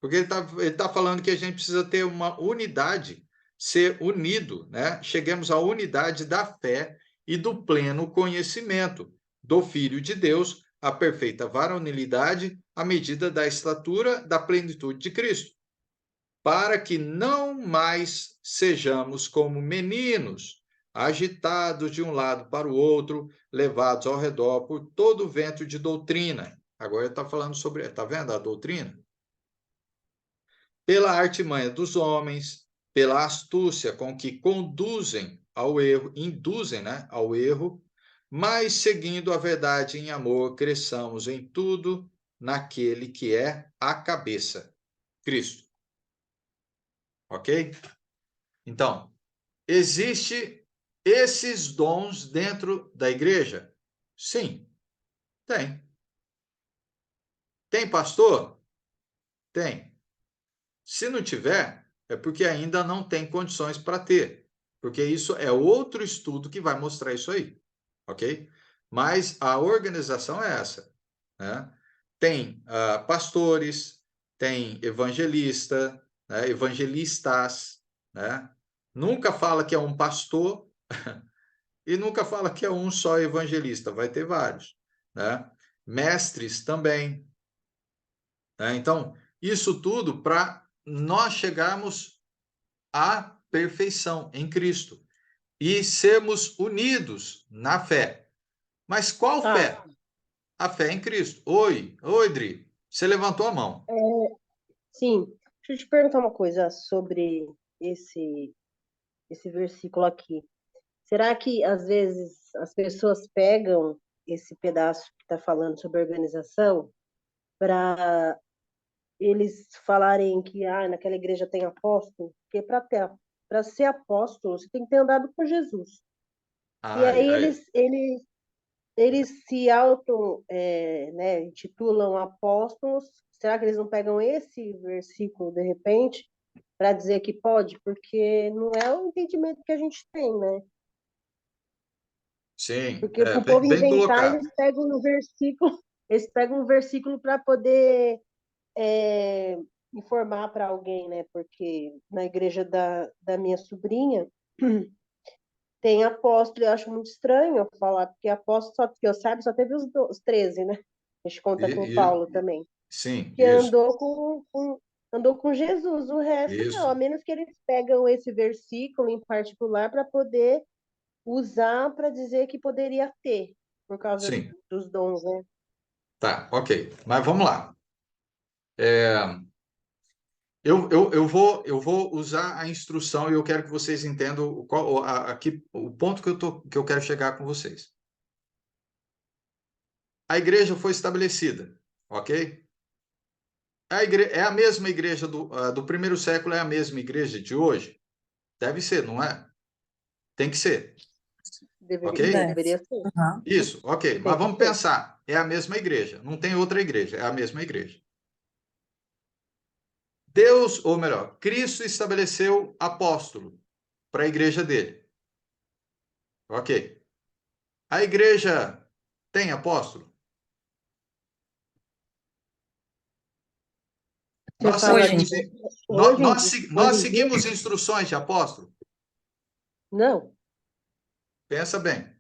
A: Porque ele tá falando que a gente precisa ter uma unidade, ser unido, né? Cheguemos à unidade da fé e do pleno conhecimento do Filho de Deus, a perfeita varonilidade, à medida da estatura da plenitude de Cristo, para que não mais sejamos como meninos, agitados de um lado para o outro, levados ao redor por todo o vento de doutrina. Agora está falando sobre, está vendo a doutrina? Pela artimanha dos homens, pela astúcia com que conduzem ao erro, induzem, né, ao erro, mas seguindo a verdade em amor, cresçamos em tudo naquele que é a cabeça, Cristo. Ok? Então, existe esses dons dentro da igreja? Sim, tem. Tem pastor? Tem. Se não tiver, é porque ainda não tem condições para ter, porque isso é outro estudo que vai mostrar isso aí, ok? Mas a organização é essa, né? Tem pastores, tem evangelista, né? Evangelistas, né? Nunca fala que é um pastor e nunca fala que é um só evangelista, vai ter vários, né? Mestres também, né? Então, isso tudo para nós chegarmos à perfeição em Cristo e sermos unidos na fé. Mas qual
C: Tá.
A: fé? A fé em Cristo. Oi, Dri, você levantou a mão.
C: Sim, deixa eu te perguntar uma coisa sobre esse, esse versículo aqui. Será que às vezes as pessoas pegam esse pedaço que está falando sobre organização para eles falarem que naquela igreja tem apóstolo? Porque para ser apóstolo, você tem que ter andado com Jesus. E
A: Ai,
C: aí
A: ai.
C: eles se auto, né, intitulam apóstolos. Será que eles não pegam esse versículo de repente para dizer que pode? Porque não é o entendimento que a gente tem, né?
A: Sim,
C: Porque para o
A: bem,
C: povo
A: bem
C: inventar,
A: colocado.
C: eles pegam um versículo para poder é, informar para alguém, né? Porque na igreja da minha sobrinha tem apóstolo, eu acho muito estranho eu falar, porque apóstolo, só que eu saiba, só teve os 13, né? A gente conta com o
A: E,
C: Paulo também,
A: sim,
C: que
A: isso,
C: andou com Jesus. O resto não,
A: isso.
C: a menos que eles pegam esse versículo em particular para poder usar para dizer que poderia ter, por causa
A: Sim,
C: dos dons, né?
A: tá, ok. Mas vamos lá. Eu vou usar a instrução e eu quero que vocês entendam aqui, o ponto que eu quero chegar com vocês. A igreja foi estabelecida, ok? É a mesma igreja do primeiro século, é a mesma igreja de hoje? Deve ser, não é? Tem que ser, ok?
B: Deve.
C: Deveria ser.
B: Aham.
A: Isso, ok.
C: Tem
A: Mas
C: que
A: vamos
C: ser.
A: pensar, é a mesma igreja, não tem outra igreja, é a mesma igreja. Deus, ou melhor, Cristo estabeleceu apóstolo para a igreja dele. Ok. A igreja tem apóstolo?
C: Você
A: Nós
C: fala
B: Hoje em
A: seguimos,
B: dia,
A: nós
C: hoje em dia?
A: seguimos instruções de apóstolo?
C: Não.
A: Pensa bem.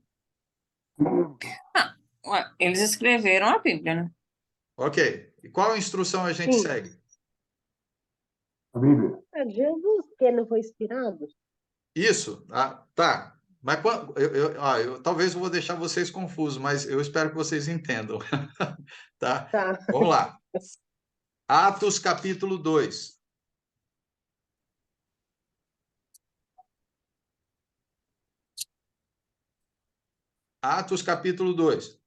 B: ué, eles escreveram a Bíblia, né?
A: Ok. E qual instrução a gente
C: Sim.
A: segue?
D: A Bíblia.
C: Jesus, que ele não foi inspirado?
A: Isso, tá. Mas talvez eu vou deixar vocês confusos, mas eu espero que vocês entendam. Tá?
C: Tá.
A: Vamos lá. Atos capítulo 2. Atos capítulo 2,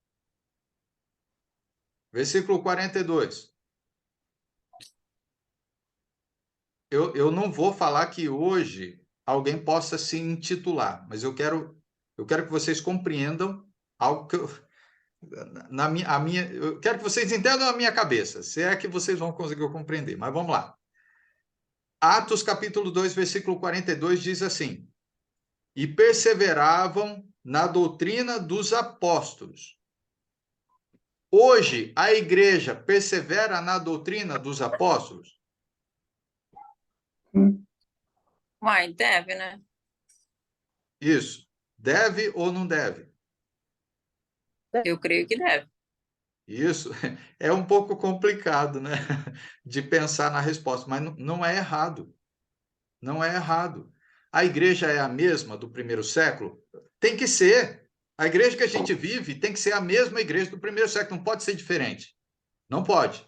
A: versículo 42. Eu não vou falar que hoje alguém possa se intitular, mas eu quero que vocês compreendam algo que eu quero que vocês entendam a minha cabeça, se é que vocês vão conseguir compreender, mas vamos lá. Atos capítulo 2, versículo 42 diz assim: E perseveravam na doutrina dos apóstolos. Hoje, a igreja persevera na doutrina dos apóstolos?
D: Sim.
B: Uai, deve, né?
A: Isso. Deve ou não deve?
B: Eu creio que deve.
A: Isso é um pouco complicado, né? De pensar na resposta, mas não é errado. Não é errado. A igreja é a mesma do primeiro século? Tem que ser. A igreja que a gente vive tem que ser a mesma igreja do primeiro século, não pode ser diferente. Não pode.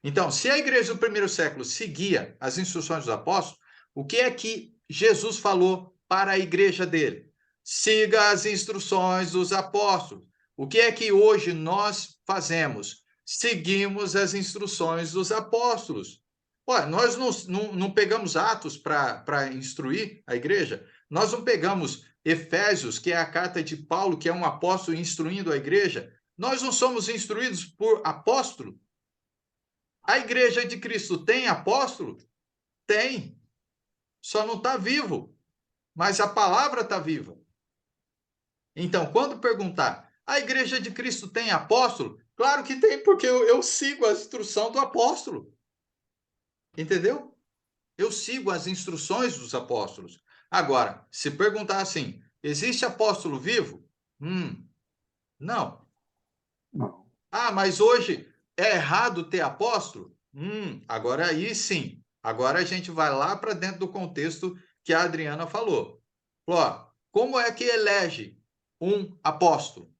A: Então, se a igreja do primeiro século seguia as instruções dos apóstolos, o que é que Jesus falou para a igreja dele? Siga as instruções dos apóstolos. O que é que hoje nós fazemos? Seguimos as instruções dos apóstolos. Ué, nós não pegamos Atos para instruir a igreja, nós não pegamos Efésios, que é a carta de Paulo, que é um apóstolo instruindo a igreja, nós não somos instruídos por apóstolo? A igreja de Cristo tem apóstolo? Tem. Só não está vivo. Mas a palavra está viva. Então, quando perguntar, a igreja de Cristo tem apóstolo? Claro que tem, porque eu sigo a instrução do apóstolo. Entendeu? Eu sigo as instruções dos apóstolos. Agora, se perguntar assim, existe apóstolo vivo? Não.
D: Não.
A: Ah, mas hoje é errado ter apóstolo? Agora aí sim. Agora a gente vai lá para dentro do contexto que a Adriana falou. Ó, como é que elege um apóstolo?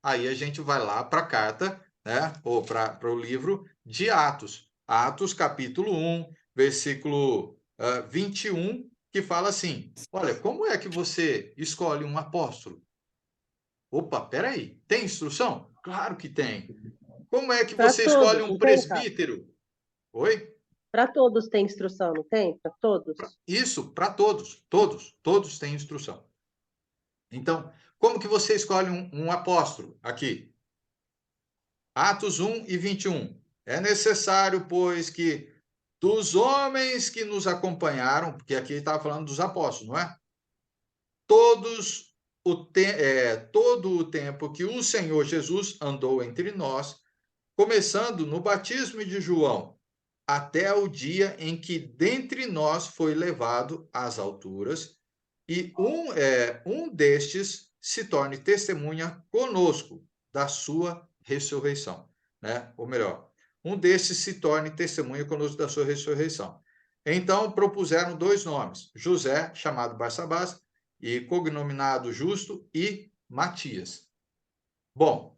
A: aí a gente vai lá para a carta, né, ou para o livro de Atos. Atos, capítulo 1, versículo 21, que fala assim: olha, como é que você escolhe um apóstolo? Opa, peraí, tem instrução? Claro que tem. Como é que
C: Para
A: você escolhe
C: todos,
A: um
C: não tem, cara?
A: presbítero? Oi?
C: Para todos tem instrução, não tem? Para todos?
A: Isso, para todos, todos têm instrução. Então, como que você escolhe um apóstolo? Aqui, Atos 1 e 21. É necessário, pois, que dos homens que nos acompanharam, porque aqui estava falando dos apóstolos, não é? Todo o tempo que o Senhor Jesus andou entre nós, começando no batismo de João, até o dia em que dentre nós foi levado às alturas, e um destes se torne testemunha conosco da sua ressurreição, né? Ou melhor, um destes se torne testemunha conosco da sua ressurreição. Então propuseram 2 nomes: José, chamado Barsabás, e cognominado Justo, e Matias. Bom,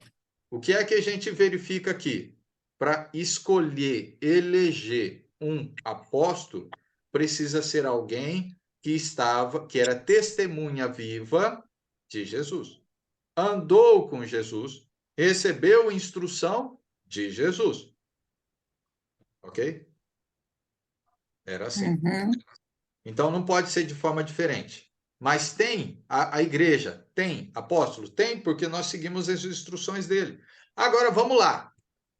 A: o que é que a gente verifica aqui? Para escolher, eleger um apóstolo, precisa ser alguém que era testemunha viva de Jesus. Andou com Jesus, recebeu instrução de Jesus. Ok? Era assim.
B: Uhum.
A: Então não pode ser de forma diferente. Mas tem a igreja, tem apóstolos? Tem, porque nós seguimos as instruções dele. Agora vamos lá.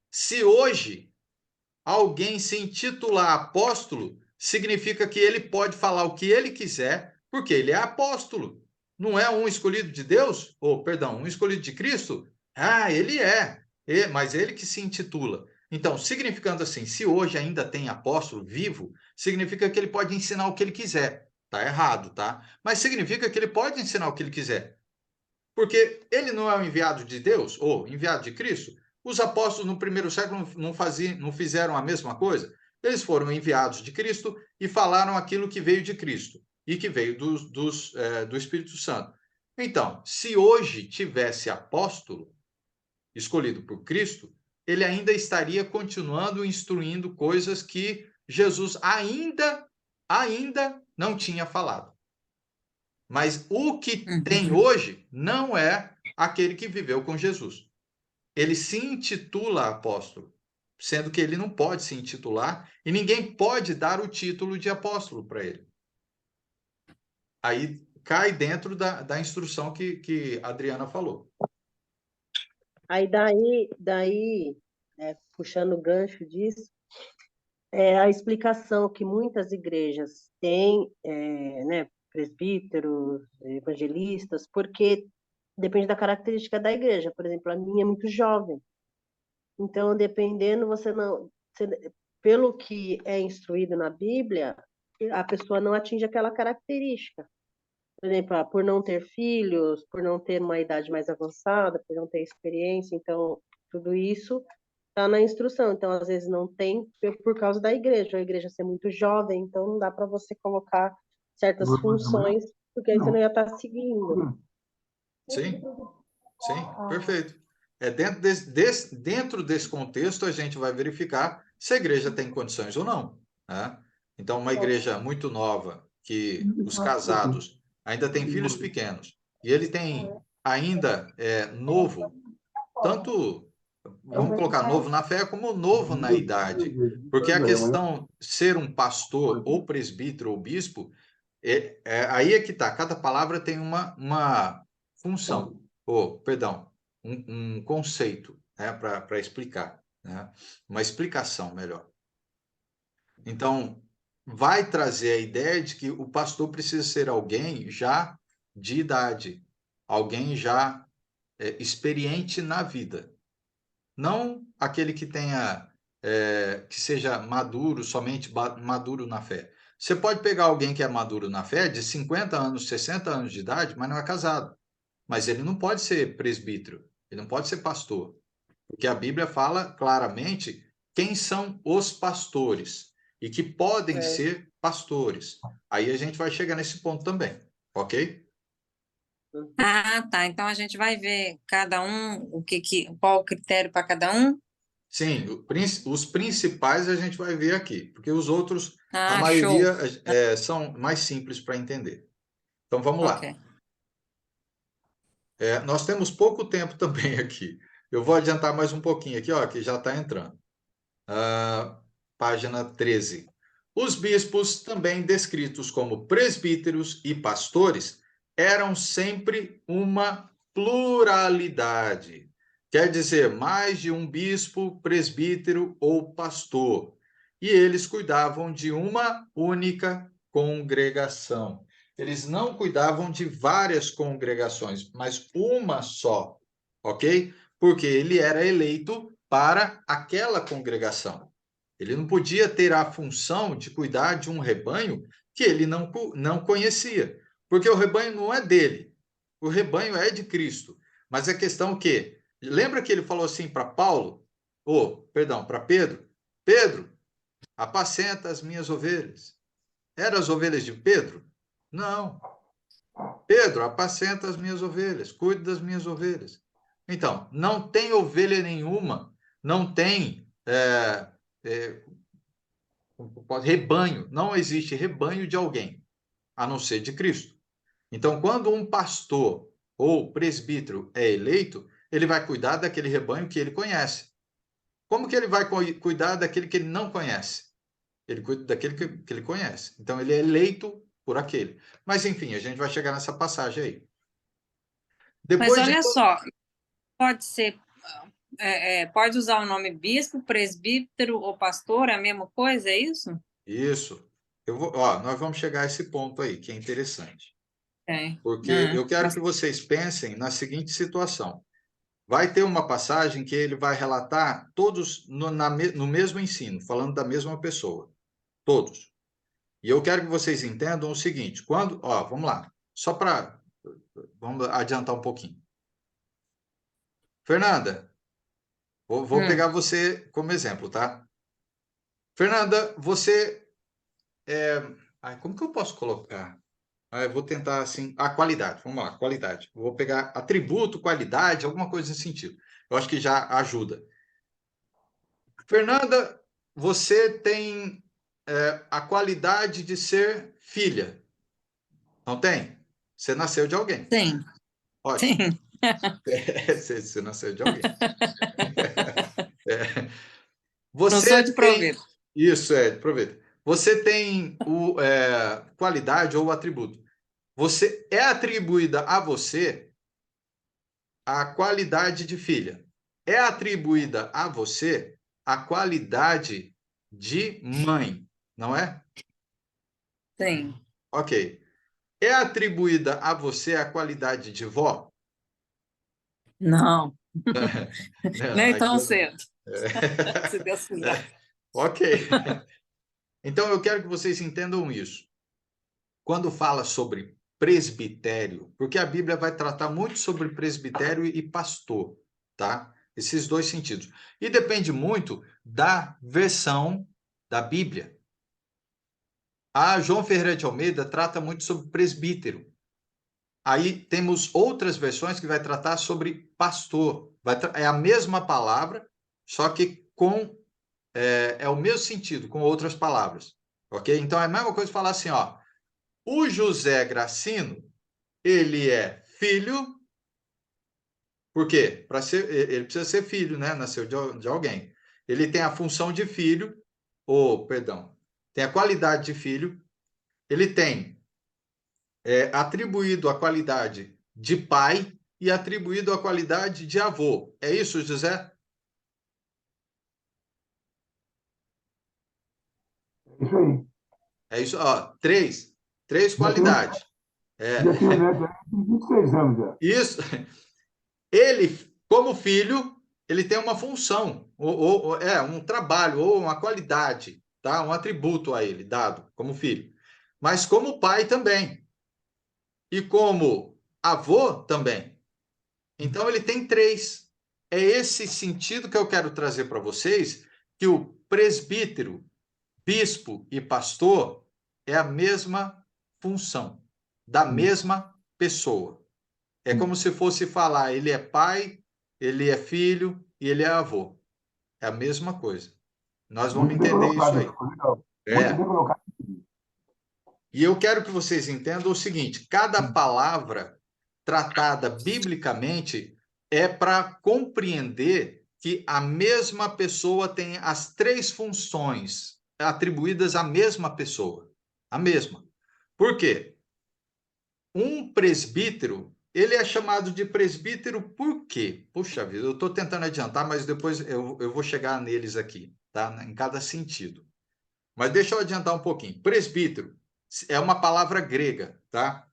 A: Se hoje alguém se intitular apóstolo, significa que ele pode falar o que ele quiser, porque ele é apóstolo. Não é um escolhido de Deus? Ou, perdão, um escolhido de Cristo? Ah, ele é. Mas ele que se intitula. Então, significando assim, se hoje ainda tem apóstolo vivo, significa que ele pode ensinar o que ele quiser. Tá errado, tá? Mas significa que ele pode ensinar o que ele quiser. Porque ele não é o enviado de Deus, ou enviado de Cristo. Os apóstolos no primeiro século não fizeram a mesma coisa. Eles foram enviados de Cristo e falaram aquilo que veio de Cristo e que veio do Espírito Santo. Então, se hoje tivesse apóstolo escolhido por Cristo, ele ainda estaria continuando instruindo coisas que Jesus ainda não tinha falado. Mas o que tem hoje não é aquele que viveu com Jesus. Ele se intitula apóstolo, sendo que ele não pode se intitular e ninguém pode dar o título de apóstolo para ele. Aí cai dentro da instrução que a Adriana falou.
C: Aí daí puxando o gancho disso, a explicação que muitas igrejas têm, né, presbíteros, evangelistas, porque depende da característica da igreja. Por exemplo, a minha é muito jovem. Então, dependendo, pelo que é instruído na Bíblia, a pessoa não atinge aquela característica. Por exemplo, por não ter filhos, por não ter uma idade mais avançada, por não ter experiência, então, tudo isso está na instrução. Então, às vezes não tem por causa da igreja, a igreja ser muito jovem, então não dá para você colocar certas funções, porque aí você não ia estar seguindo.
A: Sim, sim, perfeito. Dentro desse contexto, a gente vai verificar se a igreja tem condições ou não, né? Então, uma igreja muito nova, que os casados ainda têm filhos pequenos, e ele tem ainda novo, tanto, vamos colocar novo na fé, como novo na idade. Porque a questão ser um pastor, ou presbítero, ou bispo, aí é que está, cada palavra tem uma função, ou, perdão, um conceito, né, para explicar, né? Uma explicação melhor. Então, vai trazer a ideia de que o pastor precisa ser alguém já de idade, alguém já experiente na vida, não aquele que tenha que seja maduro, somente maduro na fé. Você pode pegar alguém que é maduro na fé, de 50 anos, 60 anos de idade, mas não é casado. Mas ele não pode ser presbítero, ele não pode ser pastor. Porque a Bíblia fala claramente quem são os pastores e que podem ser pastores. Aí a gente vai chegar nesse ponto também, ok?
B: Ah, tá. Então a gente vai ver cada um, qual o critério para cada um?
A: Sim, os principais a gente vai ver aqui, porque os outros, a
B: Ah, show.
A: maioria são mais simples para entender. Então vamos lá.
B: Ok.
A: Nós temos pouco tempo também aqui. Eu vou adiantar mais um pouquinho aqui, ó, que já está entrando. Página 13. Os bispos, também descritos como presbíteros e pastores, eram sempre uma pluralidade. Quer dizer, mais de um bispo, presbítero ou pastor. E eles cuidavam de uma única congregação. Eles não cuidavam de várias congregações, mas uma só, ok? Porque ele era eleito para aquela congregação. Ele não podia ter a função de cuidar de um rebanho que ele não conhecia, porque o rebanho não é dele, o rebanho é de Cristo. Mas a questão é que, lembra que ele falou assim para Paulo, para Pedro, Pedro, apacenta as minhas ovelhas. Eram as ovelhas de Pedro? Não. Pedro, apacenta as minhas ovelhas, cuide das minhas ovelhas. Então, não tem ovelha nenhuma, não tem rebanho, não existe rebanho de alguém, a não ser de Cristo. Então, quando um pastor ou presbítero é eleito, ele vai cuidar daquele rebanho que ele conhece. Como que ele vai cuidar daquele que ele não conhece? Ele cuida daquele que ele conhece. Então, ele é eleito por aquele. Mas, enfim, a gente vai chegar nessa passagem aí.
B: Mas
A: Depois de...
B: olha só, pode ser, pode usar o nome bispo, presbítero ou pastor, é a mesma coisa, é isso?
A: Isso. Nós vamos chegar a esse ponto aí, que é interessante. Porque eu quero que vocês pensem na seguinte situação. Vai ter uma passagem que ele vai relatar todos no mesmo ensino, falando da mesma pessoa. Todos. E eu quero que vocês entendam o seguinte, vamos lá, vamos adiantar um pouquinho. Fernanda, vou pegar você como exemplo, tá? Fernanda, você como que eu posso colocar? Eu vou tentar assim, a qualidade, vamos lá, qualidade. Vou pegar atributo, qualidade, alguma coisa nesse sentido. Eu acho que já ajuda. Fernanda, você tem a qualidade de ser filha. Não tem? Você nasceu de alguém.
B: Sim.
A: Ótimo.
B: Sim.
A: Você nasceu de alguém.
B: Não sou de proveito.
A: Isso, de proveito. Você tem qualidade ou atributo. Você é atribuída a você a qualidade de filha. É atribuída a você a qualidade de mãe, não é?
B: Sim.
A: Ok. É atribuída a você a qualidade de vó?
B: Não.
A: Não,
B: Nem tão cedo.
A: É.
B: Se Deus quiser.
A: Ok. Então, eu quero que vocês entendam isso. Quando fala sobre presbitério, porque a Bíblia vai tratar muito sobre presbitério e pastor, tá? Esses dois sentidos. E depende muito da versão da Bíblia. A João Ferreira de Almeida trata muito sobre presbítero. Aí temos outras versões que vai tratar sobre pastor. É a mesma palavra, só que é o mesmo sentido, com outras palavras. Ok? Então é a mesma coisa falar assim, ó. O José Gracino, ele é filho, por quê? Ele precisa ser filho, né? Nasceu de alguém. Ele tem a função de filho, tem a qualidade de filho, ele tem atribuído a qualidade de pai e atribuído a qualidade de avô. É isso, José?
D: Isso aí.
A: É isso, ó, três qualidades.
D: Já tenho neto, tem 26 anos já.
A: Isso. Ele, como filho, ele tem uma função, um trabalho, ou uma qualidade, tá? Um atributo a ele, dado como filho. Mas como pai também. E como avô também. Então, ele tem três. É esse sentido que eu quero trazer para vocês, que o presbítero, bispo e pastor é a mesma função, da mesma pessoa. É como se fosse falar, ele é pai, ele é filho e ele é avô. É a mesma coisa. Nós vamos
D: Muito bem
A: entender isso
D: colocado,
A: aí.
D: ficou legal. Muito bem colocado.
A: E eu quero que vocês entendam o seguinte: cada palavra tratada biblicamente é para compreender que a mesma pessoa tem as três funções atribuídas à mesma pessoa. A mesma. Por quê? Um presbítero, ele é chamado de presbítero por quê? Puxa vida, eu estou tentando adiantar, mas depois eu vou chegar neles aqui, tá? Em cada sentido. Mas deixa eu adiantar um pouquinho. Presbítero é uma palavra grega, tá?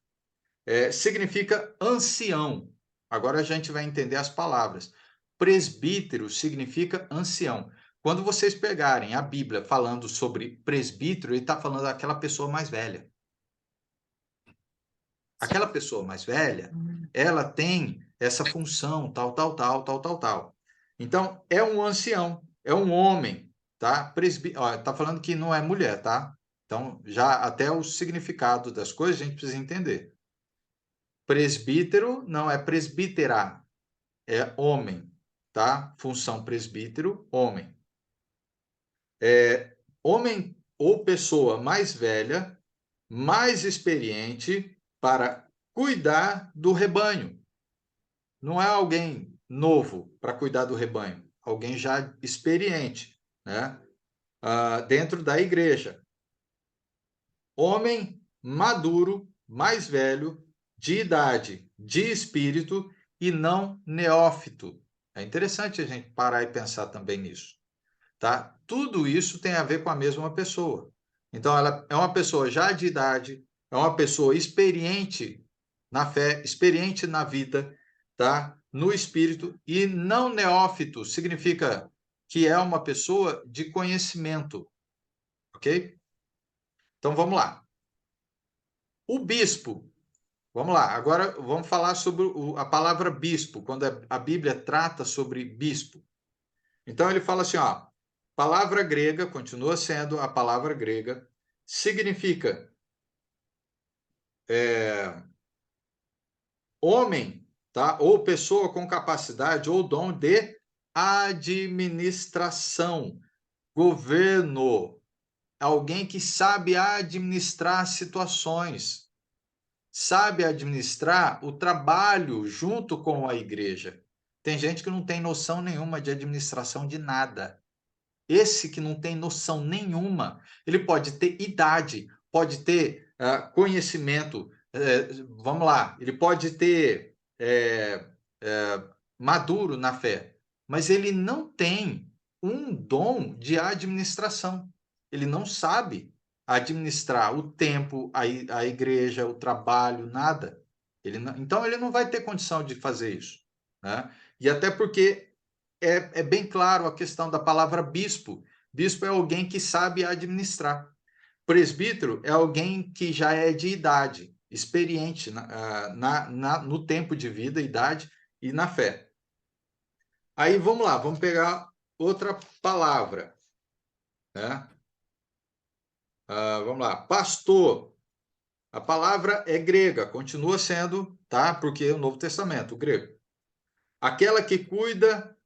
A: Significa ancião. Agora a gente vai entender as palavras. Presbítero significa ancião. Quando vocês pegarem a Bíblia falando sobre presbítero, ele está falando daquela pessoa mais velha. Aquela pessoa mais velha, ela tem essa função, tal, tal, tal, tal, tal, tal. Então, é um ancião, é um homem, tá? Tá falando que não é mulher, tá? Então, já até o significado das coisas a gente precisa entender. Presbítero não é presbítera, é homem, tá? Função presbítero, homem. Homem ou pessoa mais velha, mais experiente para cuidar do rebanho. Não é alguém novo para cuidar do rebanho, alguém já experiente, né? Dentro da igreja. Homem maduro, mais velho, de idade, de espírito e não neófito. É interessante a gente parar e pensar também nisso, tá? Tudo isso tem a ver com a mesma pessoa. Então, ela é uma pessoa já de idade, é uma pessoa experiente na fé, experiente na vida, tá? No espírito, e não neófito significa que é uma pessoa de conhecimento, ok? Então, vamos lá. O bispo, vamos lá, agora vamos falar sobre a palavra bispo, quando a Bíblia trata sobre bispo. Então, ele fala assim, ó, palavra grega, continua sendo a palavra grega, significa homem, tá? Ou pessoa com capacidade ou dom de administração, governo, alguém que sabe administrar situações, sabe administrar o trabalho junto com a igreja. Tem gente que não tem noção nenhuma de administração de nada. Esse que não tem noção nenhuma, ele pode ter idade, pode ter conhecimento, vamos lá, ele pode ter maduro na fé, mas ele não tem um dom de administração. Ele não sabe administrar o tempo, a igreja, o trabalho, nada. Então, ele não vai ter condição de fazer isso, né? E até porque é bem claro a questão da palavra bispo. Bispo é alguém que sabe administrar. Presbítero é alguém que já é de idade, experiente no tempo de vida, idade e na fé. Aí vamos lá, vamos pegar outra palavra, né? Vamos lá, pastor. A palavra é grega, continua sendo, tá? Porque é o Novo Testamento, o grego. Aquela que cuida,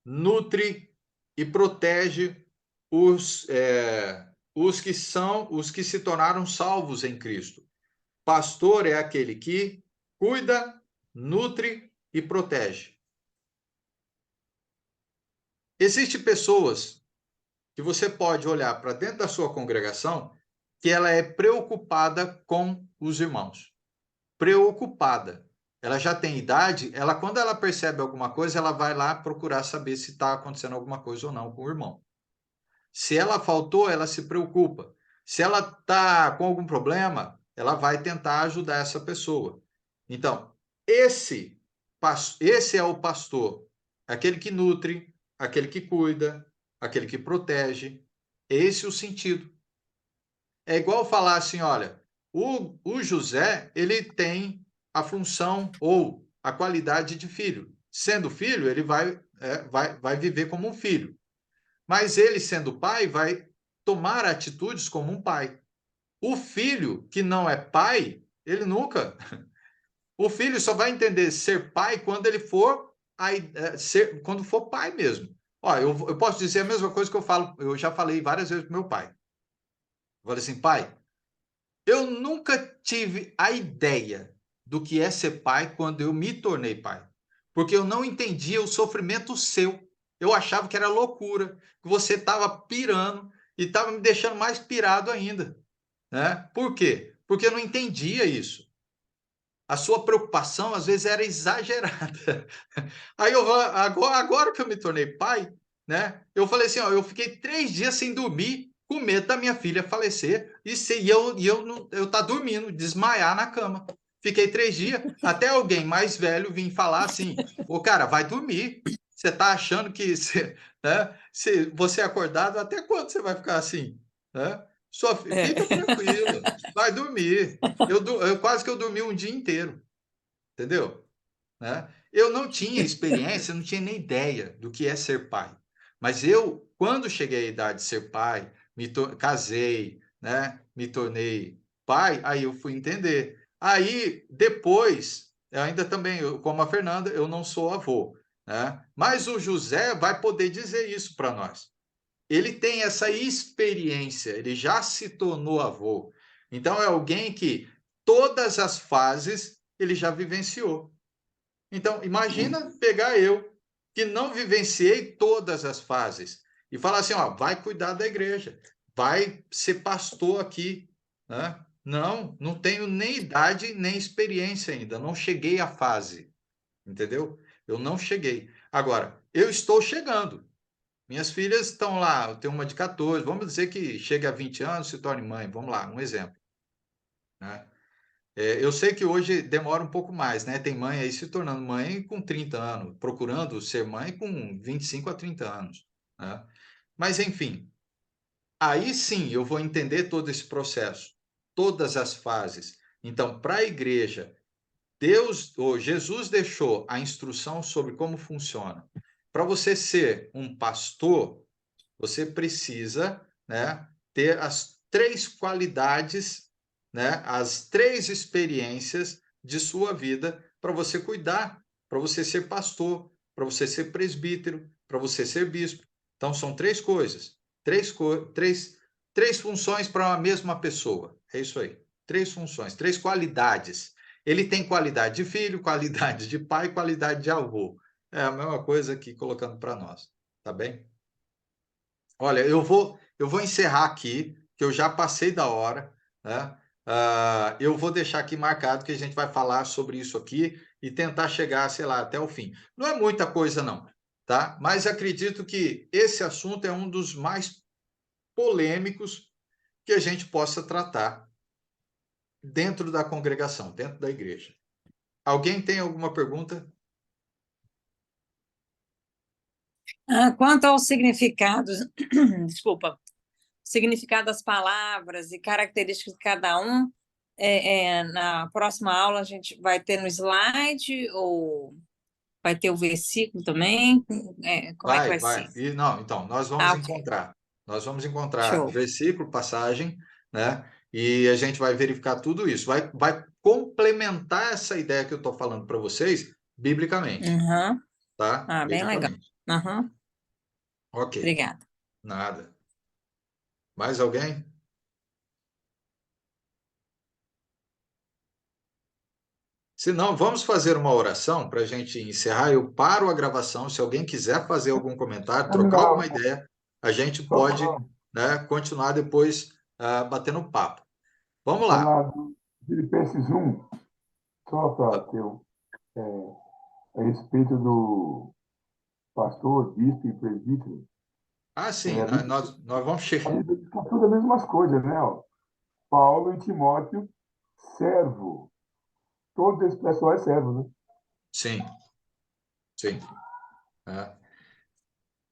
A: nutre e protege os que se tornaram salvos em Cristo. Pastor é aquele que cuida, nutre e protege. Existem pessoas que você pode olhar para dentro da sua congregação que ela é preocupada com os irmãos. Preocupada. Ela já tem idade, quando ela percebe alguma coisa, ela vai lá procurar saber se está acontecendo alguma coisa ou não com o irmão. Se ela faltou, ela se preocupa. Se ela está com algum problema, ela vai tentar ajudar essa pessoa. Então, esse é o pastor, aquele que nutre, aquele que cuida, aquele que protege. Esse é o sentido. É igual falar assim, olha, o José, ele tem a função ou a qualidade de filho. Sendo filho, ele vai viver como um filho. Mas ele, sendo pai, vai tomar atitudes como um pai. O filho que não é pai, ele nunca. O filho só vai entender ser pai quando ele for quando for pai mesmo. Ó, eu posso dizer a mesma coisa que eu já falei várias vezes para meu pai. Eu falei assim, pai, eu nunca tive a ideia do que é ser pai quando eu me tornei pai. Porque eu não entendia o sofrimento seu. Eu achava que era loucura, que você estava pirando e estava me deixando mais pirado ainda. Né? Por quê? Porque eu não entendia isso. A sua preocupação, às vezes, era exagerada. Aí, agora que eu me tornei pai, né? Eu falei assim, ó, eu fiquei 3 dias sem dormir, com medo da minha filha falecer, e eu tá dormindo, desmaiar na cama. Fiquei 3 dias, até alguém mais velho vir falar assim, ô, cara, vai dormir. Você tá achando que né, se você é acordado, até quando você vai ficar assim? Né? Fica tranquilo, vai dormir. Eu quase que eu dormi um dia inteiro, entendeu? Né? Eu não tinha experiência, não tinha nem ideia do que é ser pai. Mas eu, quando cheguei à idade de ser pai, casei, né? Me tornei pai, aí eu fui entender. Aí, depois, ainda também, como a Fernanda, eu não sou avô. Né? Mas o José vai poder dizer isso para nós. Ele tem essa experiência, ele já se tornou avô. Então, é alguém que todas as fases ele já vivenciou. Então, imagina pegar eu, que não vivenciei todas as fases, e falar assim, ó, vai cuidar da igreja, vai ser pastor aqui. Né? Não tenho nem idade, nem experiência ainda, não cheguei à fase, entendeu? Eu não cheguei. Agora, eu estou chegando. Minhas filhas estão lá, eu tenho uma de 14, vamos dizer que chega a 20 anos, se torne mãe, vamos lá, um exemplo. Né? Eu sei que hoje demora um pouco mais, né? Tem mãe aí se tornando mãe com 30 anos, procurando ser mãe com 25 a 30 anos. Né? Mas, enfim, aí sim eu vou entender todo esse processo, todas as fases. Então, para a igreja, Jesus deixou a instrução sobre como funciona. Para você ser um pastor, você precisa, né, ter as 3 qualidades, né, as 3 experiências de sua vida para você cuidar, para você ser pastor, para você ser presbítero, para você ser bispo. Então, são 3 coisas, 3 funções para uma mesma pessoa. É isso aí. 3 funções, 3 qualidades. Ele tem qualidade de filho, qualidade de pai, qualidade de avô. É a mesma coisa aqui colocando para nós. Tá bem? Olha, eu vou encerrar aqui, que eu já passei da hora, né? Eu vou deixar aqui marcado que a gente vai falar sobre isso aqui e tentar chegar, sei lá, até o fim. Não é muita coisa, não, tá? Mas acredito que esse assunto é um dos mais polêmicos que a gente possa tratar dentro da congregação, dentro da igreja. Alguém tem alguma pergunta?
B: Quanto aos significados, desculpa, significado das palavras e características de cada um, na próxima aula a gente vai ter no slide ou vai ter o versículo também? Como é que vai ser?
A: E não, então, nós vamos encontrar. Nós vamos encontrar
B: Show.
A: versículo, passagem, né? E a gente vai verificar tudo isso. Vai complementar essa ideia que eu estou falando para vocês, biblicamente.
B: Uhum.
A: Tá?
B: Bem legal.
A: Biblicamente.
B: Uhum.
A: Ok.
B: Obrigada.
A: Nada. Mais alguém? Se não, vamos fazer uma oração para a gente encerrar. Eu paro a gravação. Se alguém quiser fazer algum comentário, trocar alguma ideia, a gente pode, né, continuar depois batendo papo. Vamos lá.
D: Lá do Filipenses 1, só para ter a respeito do pastor, bispo e presbítero.
A: Sim,
D: A Bíblia
A: nós vamos chegar.
D: diz tudo as mesmas coisas, né? Ó. Paulo e Timóteo, servo. Todo esse pessoal é servo, né?
A: Sim, sim.
D: É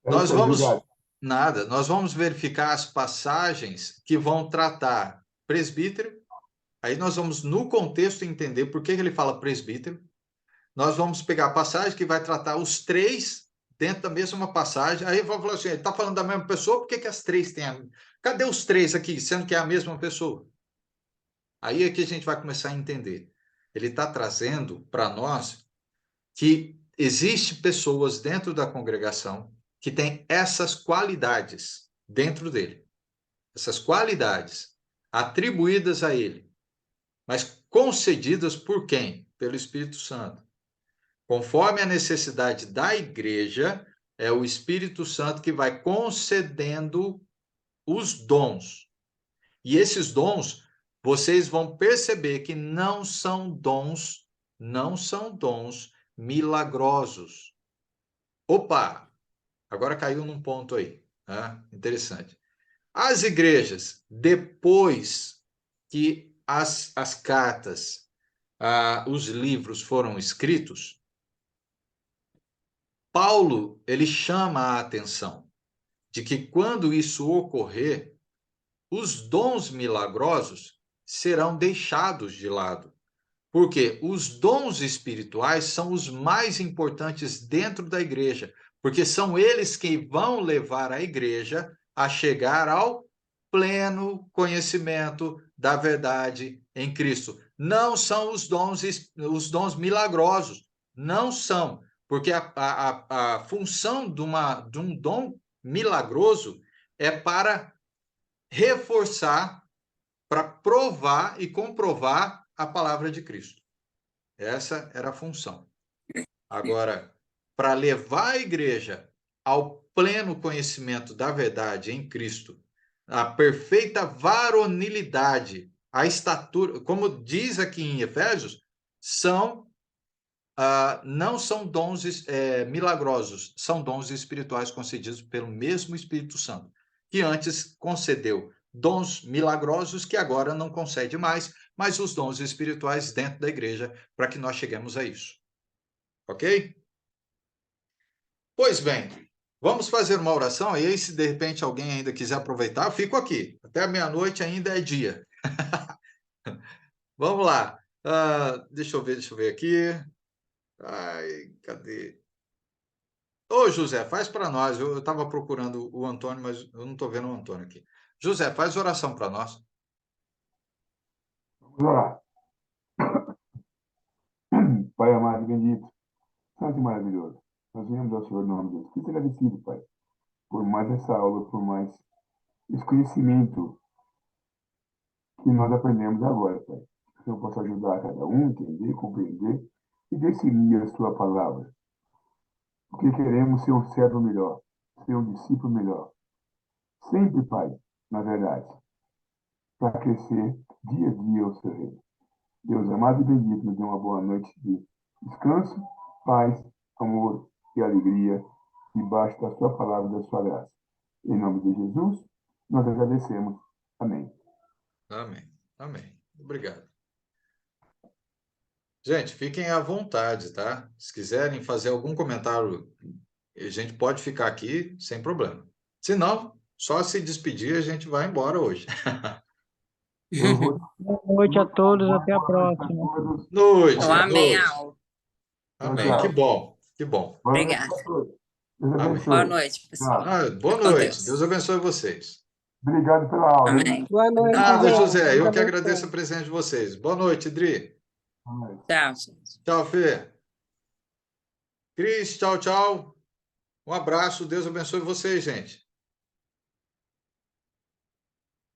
A: Nós
D: isso aí, obrigado.
A: nós vamos verificar as passagens que vão tratar presbítero. Aí nós vamos, no contexto, entender por que ele fala presbítero. Nós vamos pegar a passagem que vai tratar os 3 dentro da mesma passagem. Aí vamos falar assim, ele está falando da mesma pessoa, por que as 3 têm a... Cadê os 3 aqui, sendo que é a mesma pessoa? Aí é que a gente vai começar a entender. ele está trazendo para nós que existe pessoas dentro da congregação que têm essas qualidades dentro dele. Essas qualidades atribuídas a ele, mas concedidas por quem? Pelo Espírito Santo. Conforme a necessidade da igreja, é o Espírito Santo que vai concedendo os dons. E esses dons, vocês vão perceber que não são dons milagrosos. Opa! Agora caiu num ponto aí, né? Interessante. As igrejas, depois que as cartas, os livros foram escritos, Paulo, ele chama a atenção de que quando isso ocorrer, os dons milagrosos serão deixados de lado. Porque os dons espirituais são os mais importantes dentro da igreja, porque são eles que vão levar a igreja a chegar ao pleno conhecimento da verdade em Cristo. Não são os dons milagrosos, não são, porque a função de um dom milagroso é para reforçar, para provar e comprovar a palavra de Cristo. Essa era a função. Agora, para levar a igreja ao pleno conhecimento da verdade em Cristo, a perfeita varonilidade, a estatura, como diz aqui em Efésios, não são dons milagrosos, são dons espirituais concedidos pelo mesmo Espírito Santo, que antes concedeu dons milagrosos que agora não concede mais, mas os dons espirituais dentro da igreja, para que nós cheguemos a isso. Ok? Pois bem, vamos fazer uma oração, e aí se de repente alguém ainda quiser aproveitar, eu fico aqui. Até a meia-noite ainda é dia. Vamos lá. Deixa eu ver aqui. Ai, cadê? Ô, José, faz para nós. Eu estava procurando o Antônio, mas eu não estou vendo o Antônio aqui. José, faz oração para nós.
D: Vamos orar. Pai amado e bendito, santo e maravilhoso, nós viemos ao Senhor em nome de Jesus. Fico agradecido, Pai, por mais essa aula, por mais esse conhecimento que nós aprendemos agora, Pai. Que o Senhor possa ajudar cada um a entender, compreender e decidir a sua palavra. Porque queremos ser um servo melhor, ser um discípulo melhor. Sempre, Pai, na verdade, para crescer dia a dia ao seu reino. Deus amado e bendito, nos dê uma boa noite de descanso, paz, amor e alegria, debaixo da sua palavra e da sua graça. Em nome de Jesus, nós agradecemos. Amém.
A: Amém. Amém. Obrigado. Gente, fiquem à vontade, tá? Se quiserem fazer algum comentário, a gente pode ficar aqui sem problema. Se não, só se despedir, a gente vai embora hoje.
F: Boa noite a todos, até a próxima.
A: Noite,
B: Amém,
A: noite.
B: Al.
A: Amém. Que bom, que bom.
B: Obrigada.
A: Amém.
B: Boa noite, pessoal.
A: Boa
B: Com
A: noite.
B: Deus.
A: Deus abençoe vocês.
D: Obrigado pela aula.
B: Amém.
C: Boa noite,
A: Nada,
C: gente.
A: José. Eu
C: Deus
A: que agradeço
C: abençoe.
A: a presença de vocês. Boa noite, Dri.
B: Tchau, gente.
A: Tchau, Fê. Cris, tchau, tchau. Um abraço. Deus abençoe vocês, gente.